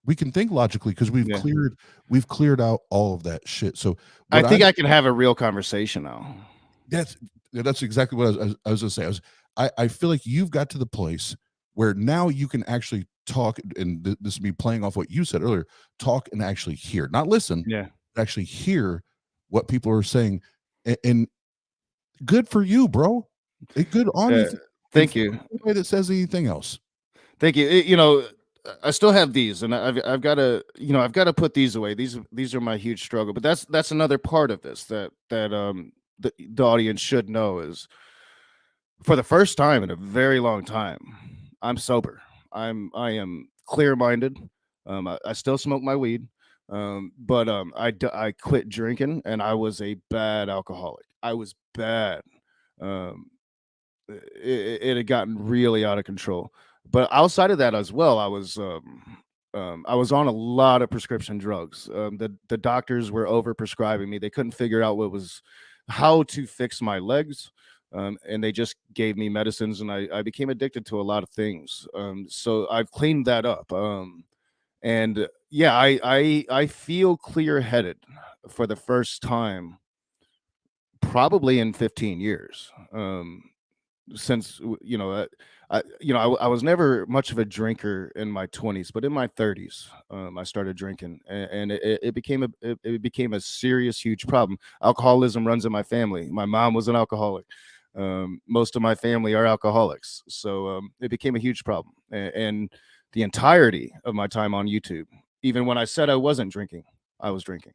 we can think logically, because we've cleared out all of that shit. So I think I can have a real conversation now. That's exactly what I was gonna say. I feel like you've got to the place where now you can actually talk, and this is me playing off what you said earlier, talk and actually hear, not listen, actually hear what people are saying. And good for you, bro. Good on you. Thank you. Anybody that says anything else. Thank you. You know, I still have these, and I've got to put these away. These are my huge struggle. But that's another part of this that the audience should know is, for the first time in a very long time, I'm sober. I am clear-minded. I still smoke my weed, but I quit drinking, and I was a bad alcoholic. I was bad. It had gotten really out of control. But outside of that as well, I was on a lot of prescription drugs. The doctors were over prescribing me. They couldn't figure out how to fix my legs. And they just gave me medicines, and I became addicted to a lot of things. So I've cleaned that up. And yeah, I feel clear-headed for the first time, probably in 15 years. Since, you know, I was never much of a drinker in my 20s, but in my 30s, I started drinking, and it became a serious, huge problem. Alcoholism runs in my family. My mom was an alcoholic. Most of my family are alcoholics, so it became a huge problem. And the entirety of my time on YouTube, even when I said I wasn't drinking, I was drinking.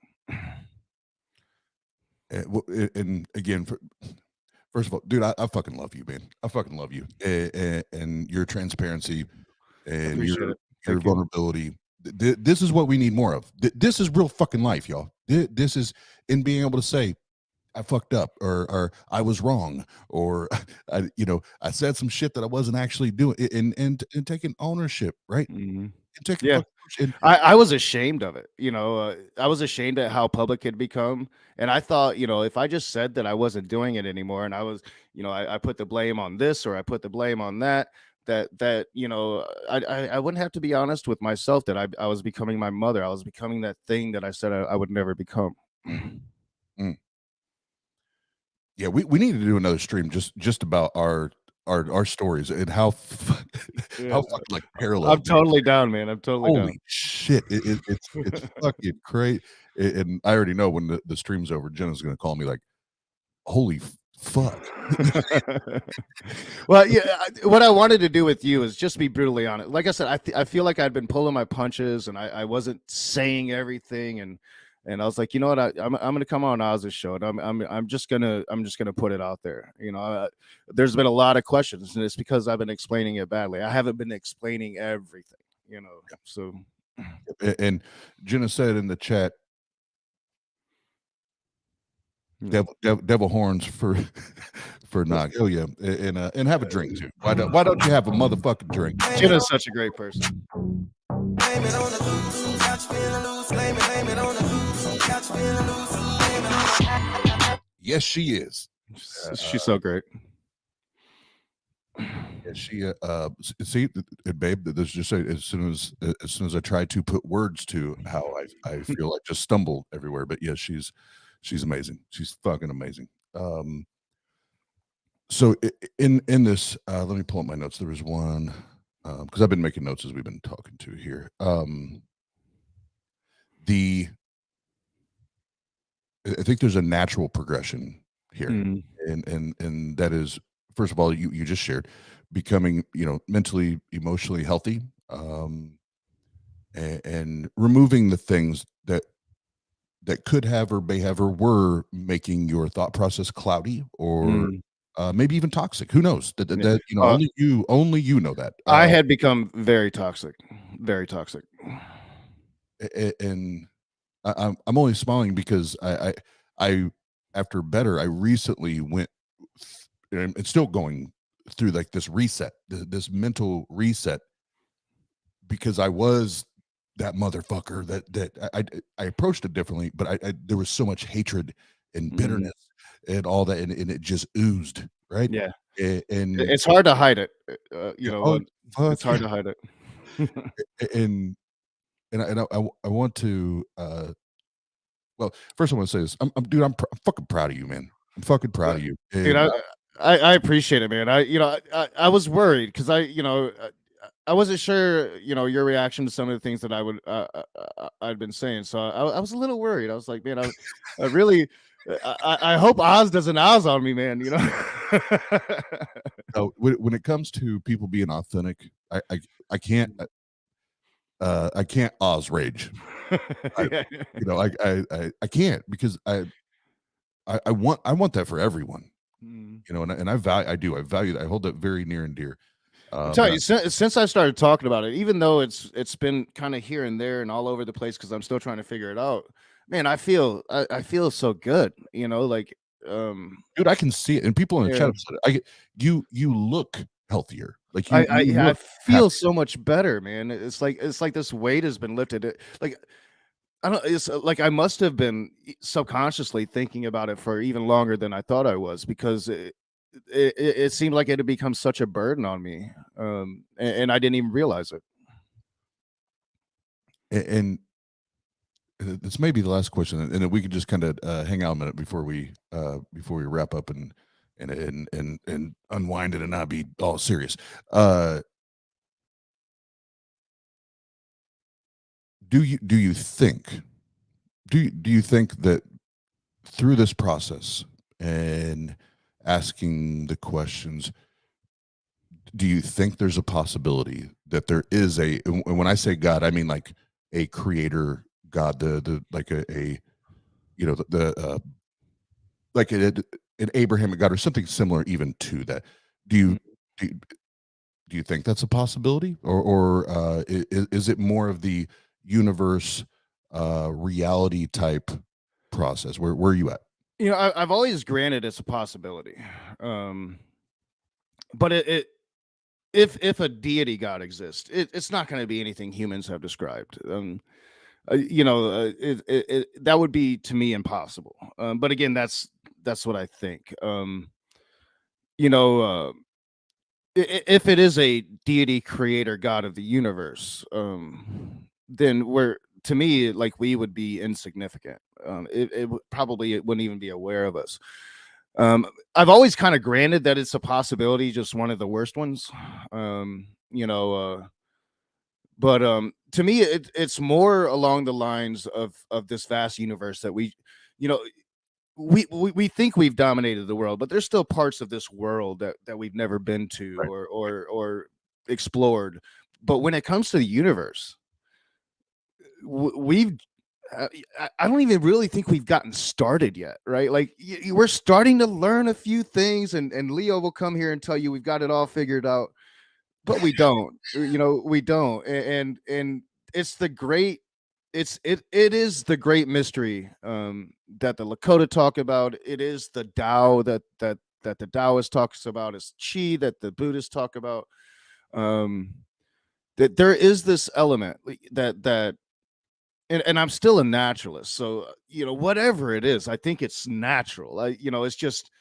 And again, first of all, dude, I fucking love you, man. I fucking love you, and your transparency and your vulnerability. This is what we need more of. This is real fucking life, y'all. This is in being able to say, I fucked up, or I was wrong, or I said some shit that I wasn't actually doing, and taking ownership, right? And taking Yeah. fucking I was ashamed of it. I was ashamed at how public it become. And I thought, if I just said that I wasn't doing it anymore, and I was, I put the blame on this, or I put the blame on that, I wouldn't have to be honest with myself that I was becoming my mother. I was becoming that thing that I said I would never become. Yeah, we need to do another stream just about our stories and how how fucking like parallel. I'm totally down, man. I'm totally down. Holy shit, it's fucking crazy. And I already know when the stream's over, Jenna's gonna call me like, holy fuck. Well, yeah, what I wanted to do with you is just be brutally honest. Like I said, I feel like I'd been pulling my punches, and I wasn't saying everything, and I was like, you know what, I'm gonna come on Oz's show, and I'm just gonna put it out there. There's been a lot of questions, and it's because I've been explaining it badly. I haven't been explaining everything, so. And Jenna said in the chat, devil horns for Nog. Oh yeah, and have a drink too. Why don't you have a motherfucking drink? Jenna's such a great person. Yes, she is. She's so great. Yeah, she see, babe, there's just as soon as I try to put words to how I feel, I just stumble everywhere. But yeah, she's amazing. She's fucking amazing. So in this, let me pull up my notes. There was one because I've been making notes as we've been talking to here. I think there's a natural progression here, and that is, first of all, you just shared becoming mentally, emotionally healthy, and removing the things that could have or may have or were making your thought process cloudy or maybe even toxic. Who knows? That only you know that. I had become very toxic, and I'm only smiling because I after better, I recently went, and it's still going through like this reset, this mental reset, because I was that motherfucker that I approached it differently, but there was so much hatred and bitterness and all that, and it just oozed, right? Yeah, and it's hard to hide it. It's hard to hide it. and I want to well, first I want to say this. I'm fucking proud of you, man. I'm fucking proud of you. And, dude, I appreciate it, man. I was worried because I wasn't sure, your reaction to some of the things that I'd been saying. So I was a little worried. I was like, man, I really, I hope Oz doesn't Oz on me, man. No, when it comes to people being authentic, I can't Oz rage. I can't, because I want that for everyone. And I value that. I hold that very near and dear. I'm telling you, since I started talking about it, even though it's been kind of here and there and all over the place, because I'm still trying to figure it out, man, I feel so good, dude, I can see it, and people in the chat said, you look healthier, like I feel so much better, man. It's like this weight has been lifted. It's like I must have been subconsciously thinking about it for even longer than I thought I was, because it seemed like it had become such a burden on me, and I didn't even realize it. And this may be the last question, and then we could just kind of hang out a minute before we wrap up and unwind it and not be all serious. Do you think that through this process and asking the questions, do you think there's a possibility that there is and when I say God, I mean like a creator God, the like like an Abrahamic God or something similar even to that? Do you think that's a possibility, or is it more of the universe, reality type process? Where are you at? You know, I've always granted it's a possibility, but if a deity God exists, it's not going to be anything humans have described. That would be to me impossible. But again, that's what I think. If it is a deity, creator, God of the universe, then to me, like, we would be insignificant. It wouldn't even be aware of us. I've always kind of granted that it's a possibility, just one of the worst ones. But to me, it's more along the lines of this vast universe that we think we've dominated the world, but there's still parts of this world that we've never been to, right, or explored. But when it comes to the universe, I don't even really think we've gotten started yet, right? Like, we're starting to learn a few things, and Leo will come here and tell you we've got it all figured out, but we don't. We don't. And it's the great, it is the great mystery that the Lakota talk about. It is the Tao that the Taoist talks about. It's Chi that the Buddhists talk about. That there is this element that. And I'm still a naturalist, so whatever it is, I think it's natural. It's just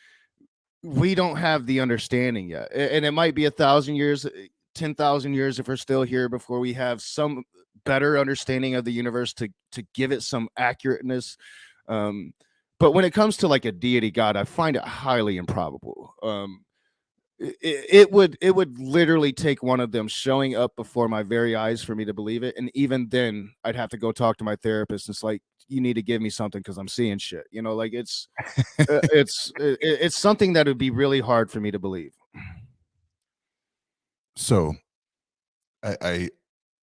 we don't have the understanding yet, and it might be 1,000 years, 10,000 years if we're still here before we have some better understanding of the universe to give it some accurateness. But when it comes to like a deity God, I find it highly improbable. It would literally take one of them showing up before my very eyes for me to believe it, and even then I'd have to go talk to my therapist. It's like, you need to give me something because I'm seeing shit. Like it's something that would be really hard for me to believe. So I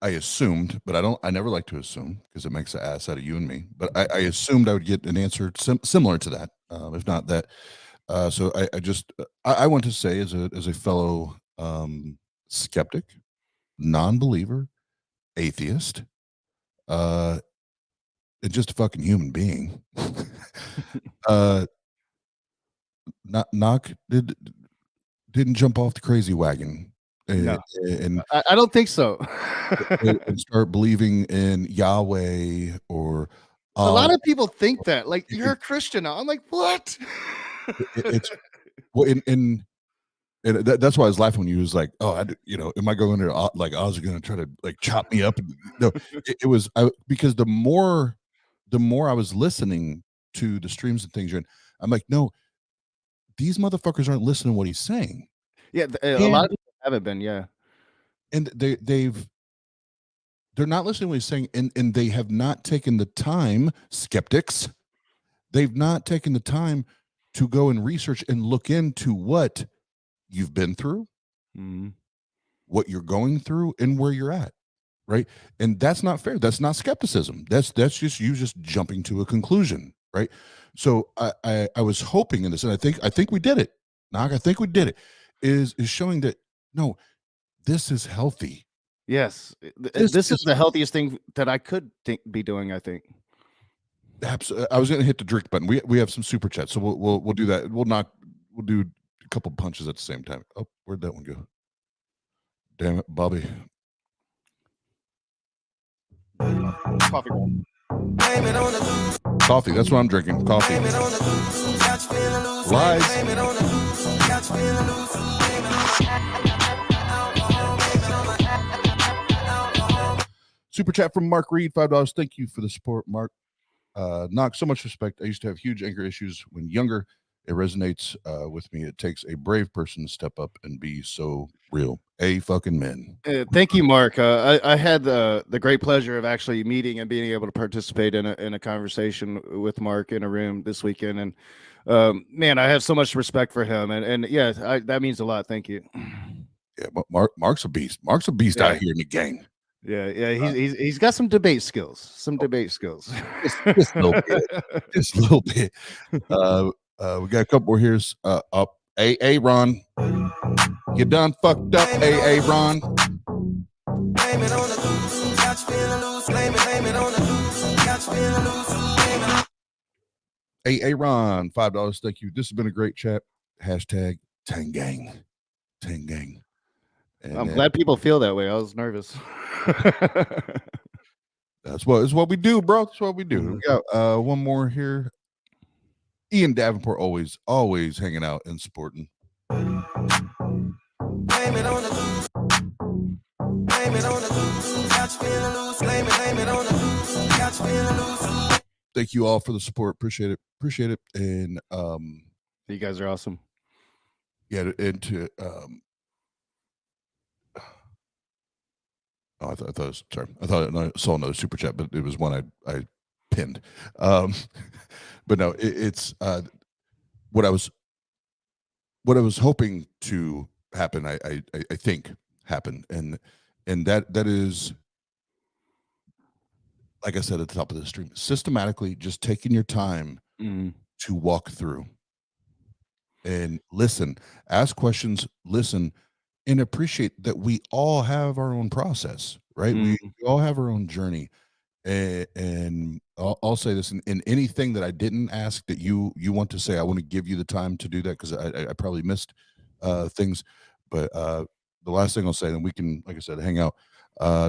assumed, but I never like to assume because it makes an ass out of you and me, but I assumed I would get an answer similar to that, if not that. So I want to say, as a fellow skeptic, non-believer, atheist, and just a fucking human being, Knock didn't jump off the crazy wagon. No. And I don't think so. and start believing in Yahweh or a lot of people think that, like, you're a Christian now. I'm like, what? It's well, and that's why I was laughing when you was like, oh, am I going to like Oz going to try to like chop me up? No, it was because the more I was listening to the streams and things, I'm like, no, these motherfuckers aren't listening to what he's saying. Yeah, a lot of people haven't been, yeah, and they're not listening to what he's saying, and they have not taken the time. Skeptics, they've not taken the time to go and research and look into what you've been through, what you're going through, and where you're at, right? And that's not fair. That's not skepticism. That's just you just jumping to a conclusion, right? So I was hoping in this, and I think we did it. Knock, I think we did it. Is showing that no, this is healthy. Yes, this is the healthiest thing that I could be doing, I think. Absolutely. I was going to hit the drink button. We have some super chats, so we'll do that. We'll do a couple punches at the same time. Oh, where'd that one go? Damn it, Bobby. Coffee. That's what I'm drinking. Coffee. Lies. Super chat from Mark Reed, $5. Thank you for the support, Mark. Knock, so much respect. I used to have huge anger issues when younger. It resonates with me. It takes a brave person to step up and be so real. A fucking men. Thank you, Mark. I had the great pleasure of actually meeting and being able to participate in a conversation with Mark in a room this weekend. And man, I have so much respect for him. And yeah, that means a lot. Thank you. Yeah, Mark's a beast. Mark's a beast out here in the gang. Yeah, he's got some debate skills. Just a little bit. Just a little bit. We got a couple more here. Up. AA Ron. You done fucked up, AA Ron. Hey, Aaron, $5. Thank you. This has been a great chat. Hashtag Tang Gang. Tang Gang. And I'm glad people feel that way. I was nervous. It's what we do, bro. That's what we do. We got one more here. Ian Davenport always hanging out and supporting. Thank you all for the support. Appreciate it. And you guys are awesome. Yeah, and to I thought it was, sorry. I thought I saw another super chat, but it was one I pinned. But no, it's what I was hoping to happen. I think happened, and that is, like I said at the top of the stream, systematically just taking your time to walk through and listen, ask questions, listen, and appreciate that we all have our own process, right? We all have our own journey. And I'll say this in anything that I didn't ask that you want to say, I want to give you the time to do that, because I probably missed things. But the last thing I'll say, then we can, like I said, hang out.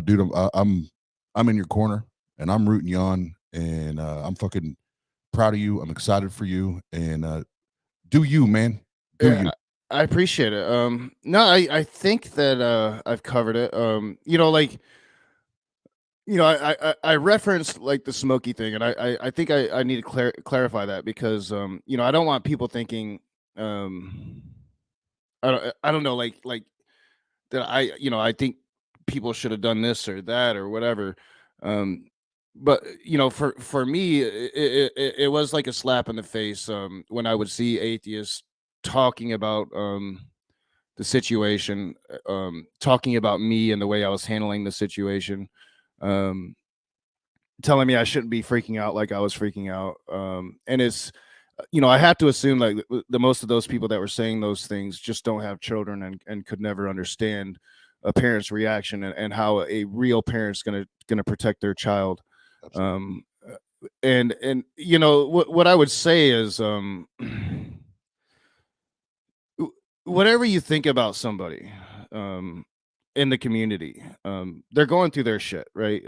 Dude, I'm in your corner, and I'm rooting you on, and I'm fucking proud of you. I'm excited for you, and do you, man. Do you. I appreciate it. No, I think that I've covered it. I referenced like the smoky thing, and I think I need to clarify that, because I don't want people thinking I don't know, like that I think people should have done this or that or whatever. But for me, it was like a slap in the face when I would see atheists talking about the situation, talking about me and the way I was handling the situation, telling me I shouldn't be freaking out like I was freaking out. And it's, I have to assume like the most of those people that were saying those things just don't have children and could never understand a parent's reaction and how a real parent's gonna protect their child. And what I would say is whatever you think about somebody in the community, they're going through their shit, right?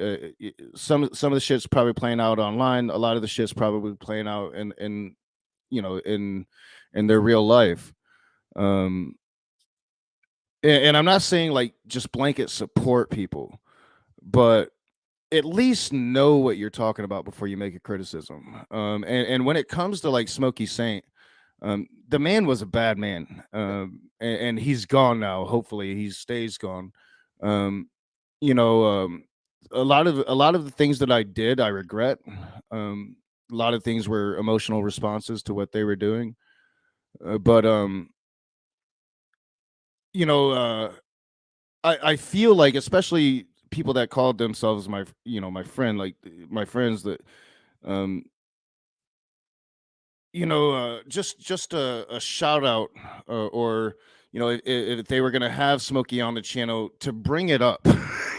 Some of the shit's probably playing out online. A lot of the shit's probably playing out in their real life. And I'm not saying like just blanket support people, but at least know what you're talking about before you make a criticism. And when it comes to like Smokey Saint, the man was a bad man, and he's gone now. Hopefully he stays gone. A lot of the things that I did, I regret. A lot of things were emotional responses to what they were doing. But I feel like, especially people that called themselves my friend, like my friends that, just a shout out, or if they were gonna have Smokey on the channel, to bring it up,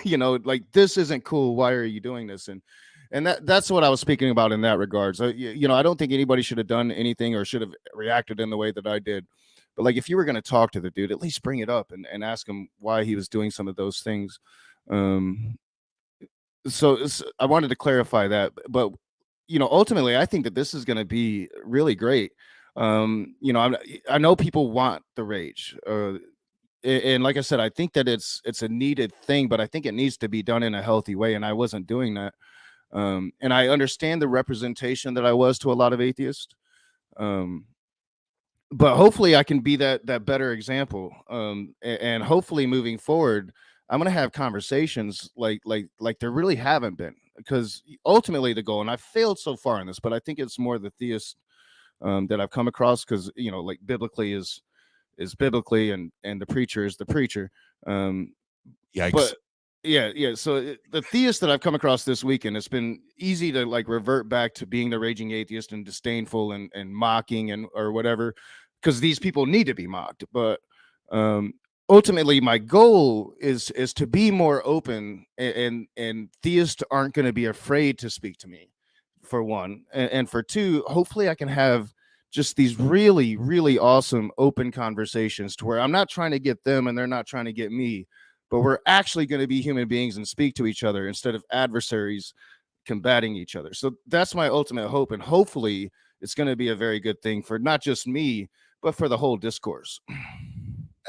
like, this isn't cool. Why are you doing this? And that's what I was speaking about in that regard. So I don't think anybody should have done anything or should have reacted in the way that I did. But like, if you were gonna talk to the dude, at least bring it up and ask him why he was doing some of those things. So I wanted to clarify that, but ultimately, I think that this is going to be really great. I know people want the rage, and like I said, I think that it's a needed thing, but I think it needs to be done in a healthy way, and I wasn't doing that. And I understand the representation that I was to a lot of atheists, but hopefully I can be that better example. And hopefully moving forward, I'm going to have conversations like there really haven't been, because ultimately the goal, and I've failed so far in this, but I think it's more the theist that I've come across, because like biblically is biblically, and the preacher is the preacher. Yikes. But yeah. So the theist that I've come across this weekend, it's been easy to like revert back to being the raging atheist and disdainful and mocking or whatever, because these people need to be mocked. But ultimately my goal is to be more open, and theists aren't going to be afraid to speak to me, for one, and for two, hopefully I can have just these really, really awesome open conversations to where I'm not trying to get them and they're not trying to get me, but we're actually going to be human beings and speak to each other instead of adversaries combating each other. So that's my ultimate hope, and hopefully it's going to be a very good thing for not just me, but for the whole discourse.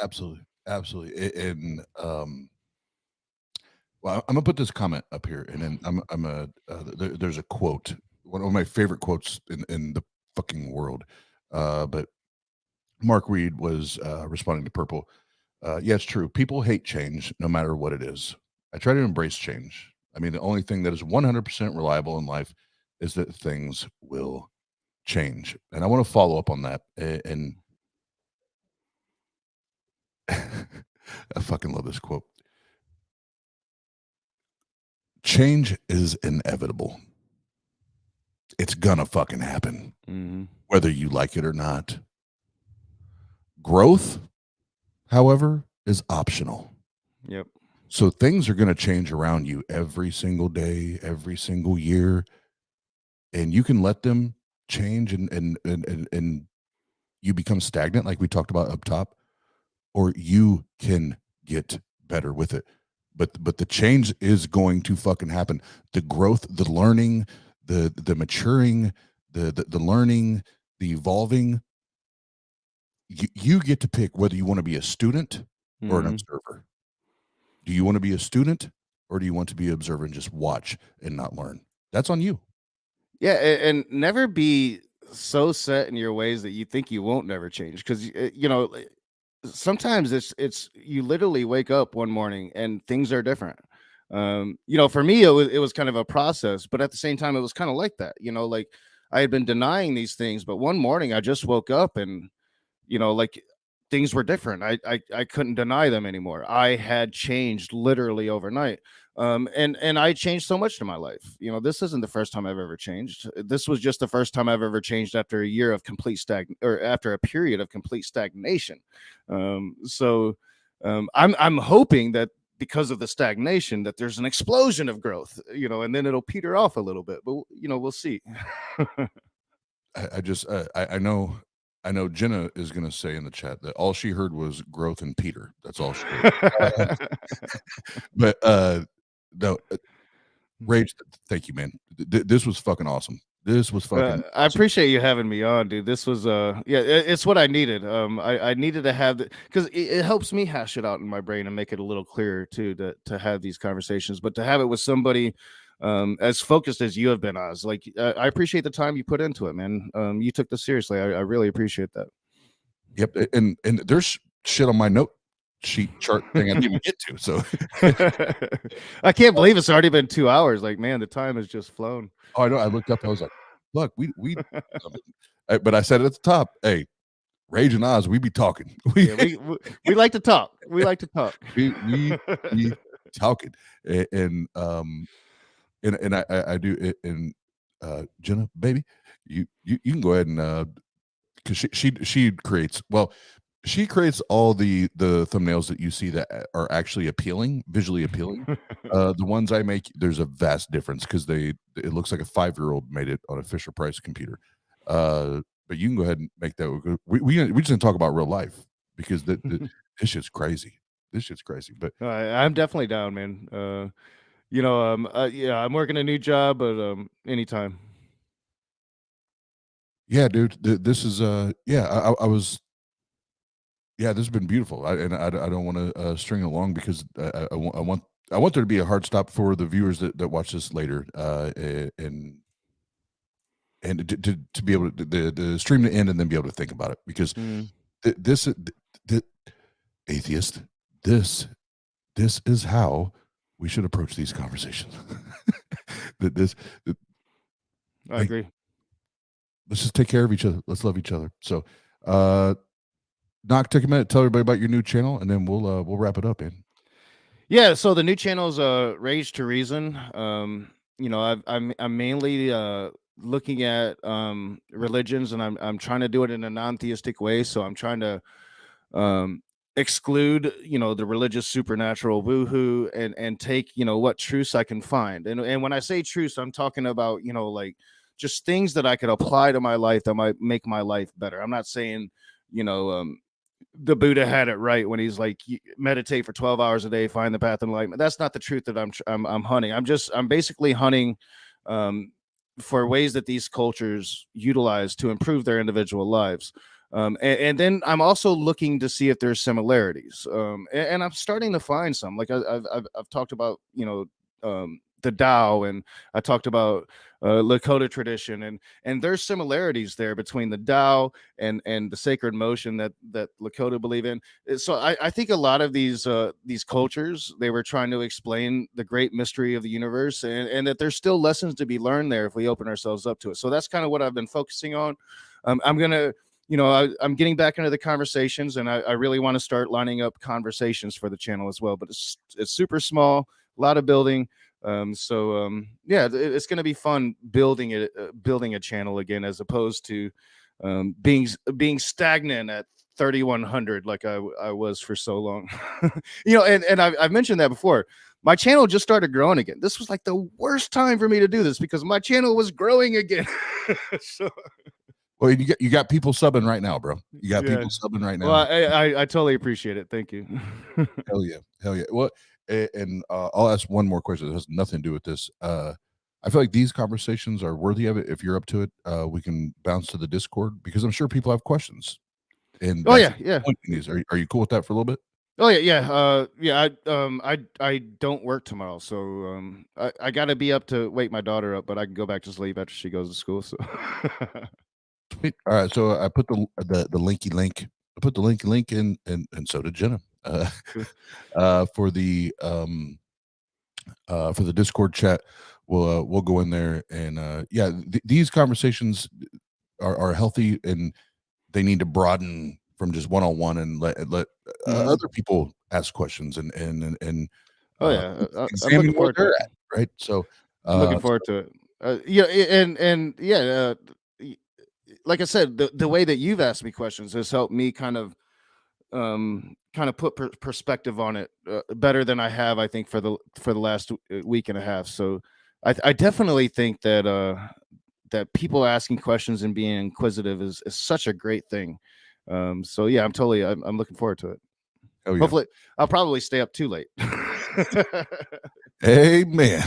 Absolutely. Absolutely. And well, I'm gonna put this comment up here, and then there's a quote, one of my favorite quotes in the fucking world. But Mark Reed was responding to Purple. Yeah, it's true. People hate change no matter what it is. I try to embrace change. I mean, the only thing that is 100% reliable in life is that things will change. And I want to follow up on that. And I fucking love this quote. Change is inevitable. It's gonna fucking happen, whether you like it or not. Growth, however, is optional. Yep. So things are going to change around you every single day, every single year, and you can let them change and you become stagnant, like we talked about up top, or you can get better with it. But the change is going to fucking happen. The growth, the learning, the maturing, the learning, the evolving. You get to pick whether you want to be a student or an observer. Do you want to be a student, or do you want to be an observer and just watch and not learn? That's on you. Yeah, and never be so set in your ways that you think you won't never change, because sometimes it's you literally wake up one morning and things are different. For me it was kind of a process, but at the same time it was kind of like that. Like I had been denying these things, but one morning I just woke up and like things were different. I couldn't deny them anymore. I had changed literally overnight. And I changed so much in my life. This isn't the first time I've ever changed. This was just the first time I've ever changed after a year of after a period of complete stagnation. I'm hoping that because of the stagnation that there's an explosion of growth, and then it'll peter off a little bit, but we'll see. I know Jena is going to say in the chat that all she heard was growth and Peter. That's all she heard. But no, Rage, thank you, man. This was fucking awesome. This was fucking I appreciate you having me on, dude. This was it's what I needed. I needed to have because it helps me hash it out in my brain and make it a little clearer too, to have these conversations, but to have it with somebody as focused as you have been, Oz. Like I appreciate the time you put into it, man. You took this seriously. I really appreciate that. Yep, and there's shit on my note sheet chart thing I didn't even get to. So I can't believe it's already been 2 hours. Like, man, the time has just flown. Oh, I know. I looked up. I was like, look, we but I said it at the top. Hey, Rage and Oz, we be talking. We like to talk. We like to talk. we talking, and I do it. And Jena, baby, you can go ahead and because she creates she creates all the thumbnails that you see that are actually appealing, visually appealing. The ones I make, there's a vast difference because it looks like a 5-year-old made it on a Fisher Price computer. But you can go ahead and make that. We just didn't talk about real life because this shit's crazy. This shit's crazy. But I'm definitely down, man. I'm working a new job, but anytime. Yeah, dude, this is I was. Yeah, this has been beautiful. I don't want to string it along because I want there to be a hard stop for the viewers that watch this later, and to be able to the stream to end and then be able to think about it, because this atheist, this is how we should approach these conversations. I agree. Let's just take care of each other. Let's love each other. So, Knock, take a minute, tell everybody about your new channel, and then we'll wrap it up, man. Yeah, so the new channel is Rage to Reason. I'm mainly looking at religions, and I'm trying to do it in a non-theistic way. So I'm trying to exclude, the religious supernatural woohoo and take, what truths I can find. And when I say truths, I'm talking about, like just things that I could apply to my life that might make my life better. I'm not saying, the Buddha had it right when he's like, meditate for 12 hours a day, find the path of enlightenment. That's not the truth that I'm hunting. I'm basically hunting for ways that these cultures utilize to improve their individual lives. And then I'm also looking to see if there's similarities. And I'm starting to find some. Like I've talked about, the Tao, and I talked about Lakota tradition, and there's similarities there between the Tao and the sacred motion that Lakota believe in. So I think a lot of these cultures, they were trying to explain the great mystery of the universe, and that there's still lessons to be learned there if we open ourselves up to it. So that's kind of what I've been focusing on. I'm gonna, I'm getting back into the conversations, and I really want to start lining up conversations for the channel as well. But it's super small, a lot of building. Yeah, it's going to be fun building a channel again, as opposed to being stagnant at 3,100 like I was for so long. And I've mentioned that before. My channel just started growing again. This was like the worst time for me to do this because my channel was growing again. So. Well, you got people subbing right now, bro. You got people subbing right now. Well, I totally appreciate it. Thank you. Hell yeah. Well, and I'll ask one more question that has nothing to do with this. I feel like these conversations are worthy of it. If you're up to it, we can bounce to the Discord, because I'm sure people have questions. And yeah. Are you cool with that for a little bit? Oh yeah. I don't work tomorrow, so I got to be up to wake my daughter up, but I can go back to sleep after she goes to school. So. Sweet. All right, so I put the linky link. I put the linky link in, and so did Jena. For the Discord chat, we'll go in there, and these conversations are healthy, and they need to broaden from just one-on-one and let other people ask questions and I'm examine where they're at, right? So looking forward to it. Like I said, the way that you've asked me questions has helped me kind of put perspective on it better than I have, I think, for the last week and a half. So I definitely think that people asking questions and being inquisitive is such a great thing. So yeah, I'm looking forward to it. Oh, yeah. Hopefully I'll probably stay up too late. Amen.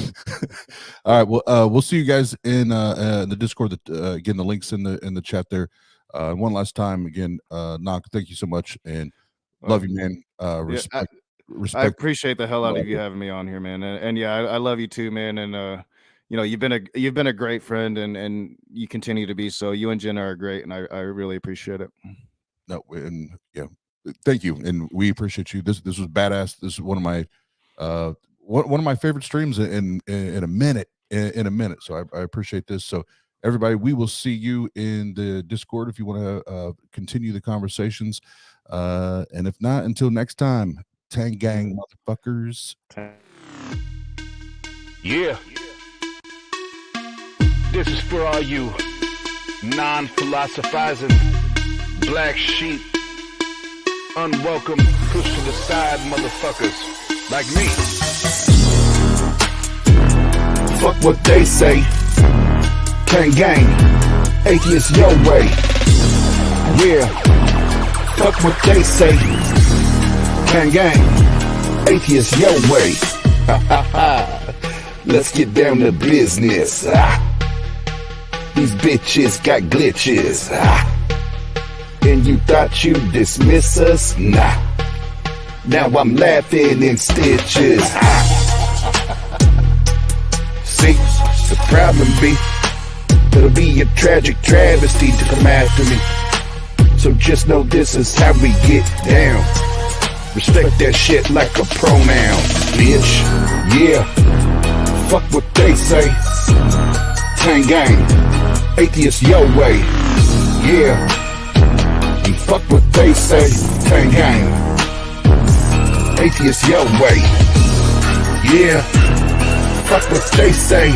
All right. Well, we'll see you guys in the Discord. Again, the links in the chat there. One last time, again, Knock, thank you so much, and love you, man. Respect. I appreciate the hell out of you having me on here, man. And yeah, I love you too, man. And you've been a great friend, and you continue to be so. You and Jena are great, and I really appreciate it. No, and yeah, thank you, and we appreciate you. This was badass. This is one of my favorite streams in a minute. So I appreciate this. So everybody, we will see you in the Discord if you want to continue the conversations. And if not, until next time, Tang Gang motherfuckers. Yeah. This is for all you non-philosophizing black sheep, unwelcome, push to the side motherfuckers like me. Fuck what they say. Tang Gang, Atheist Your Way. Yeah. Fuck what they say. Tang Gang, Atheist Your Way. Let's get down to business. These bitches got glitches. And you thought you'd dismiss us? Nah. Now I'm laughing in stitches. See, the problem be, it'll be a tragic travesty to come after me. So just know this is how we get down. Respect that shit like a pronoun, bitch. Yeah. Fuck what they say. Tang Gang, Atheist Your Way. Yeah. And fuck what they say. Tang Gang, Atheist Your Way. Yeah. Fuck what they say.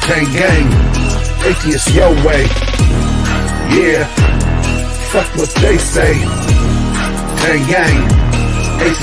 Tang Gang, Atheist Your Way. Yeah. Fuck what they say. Tang gang.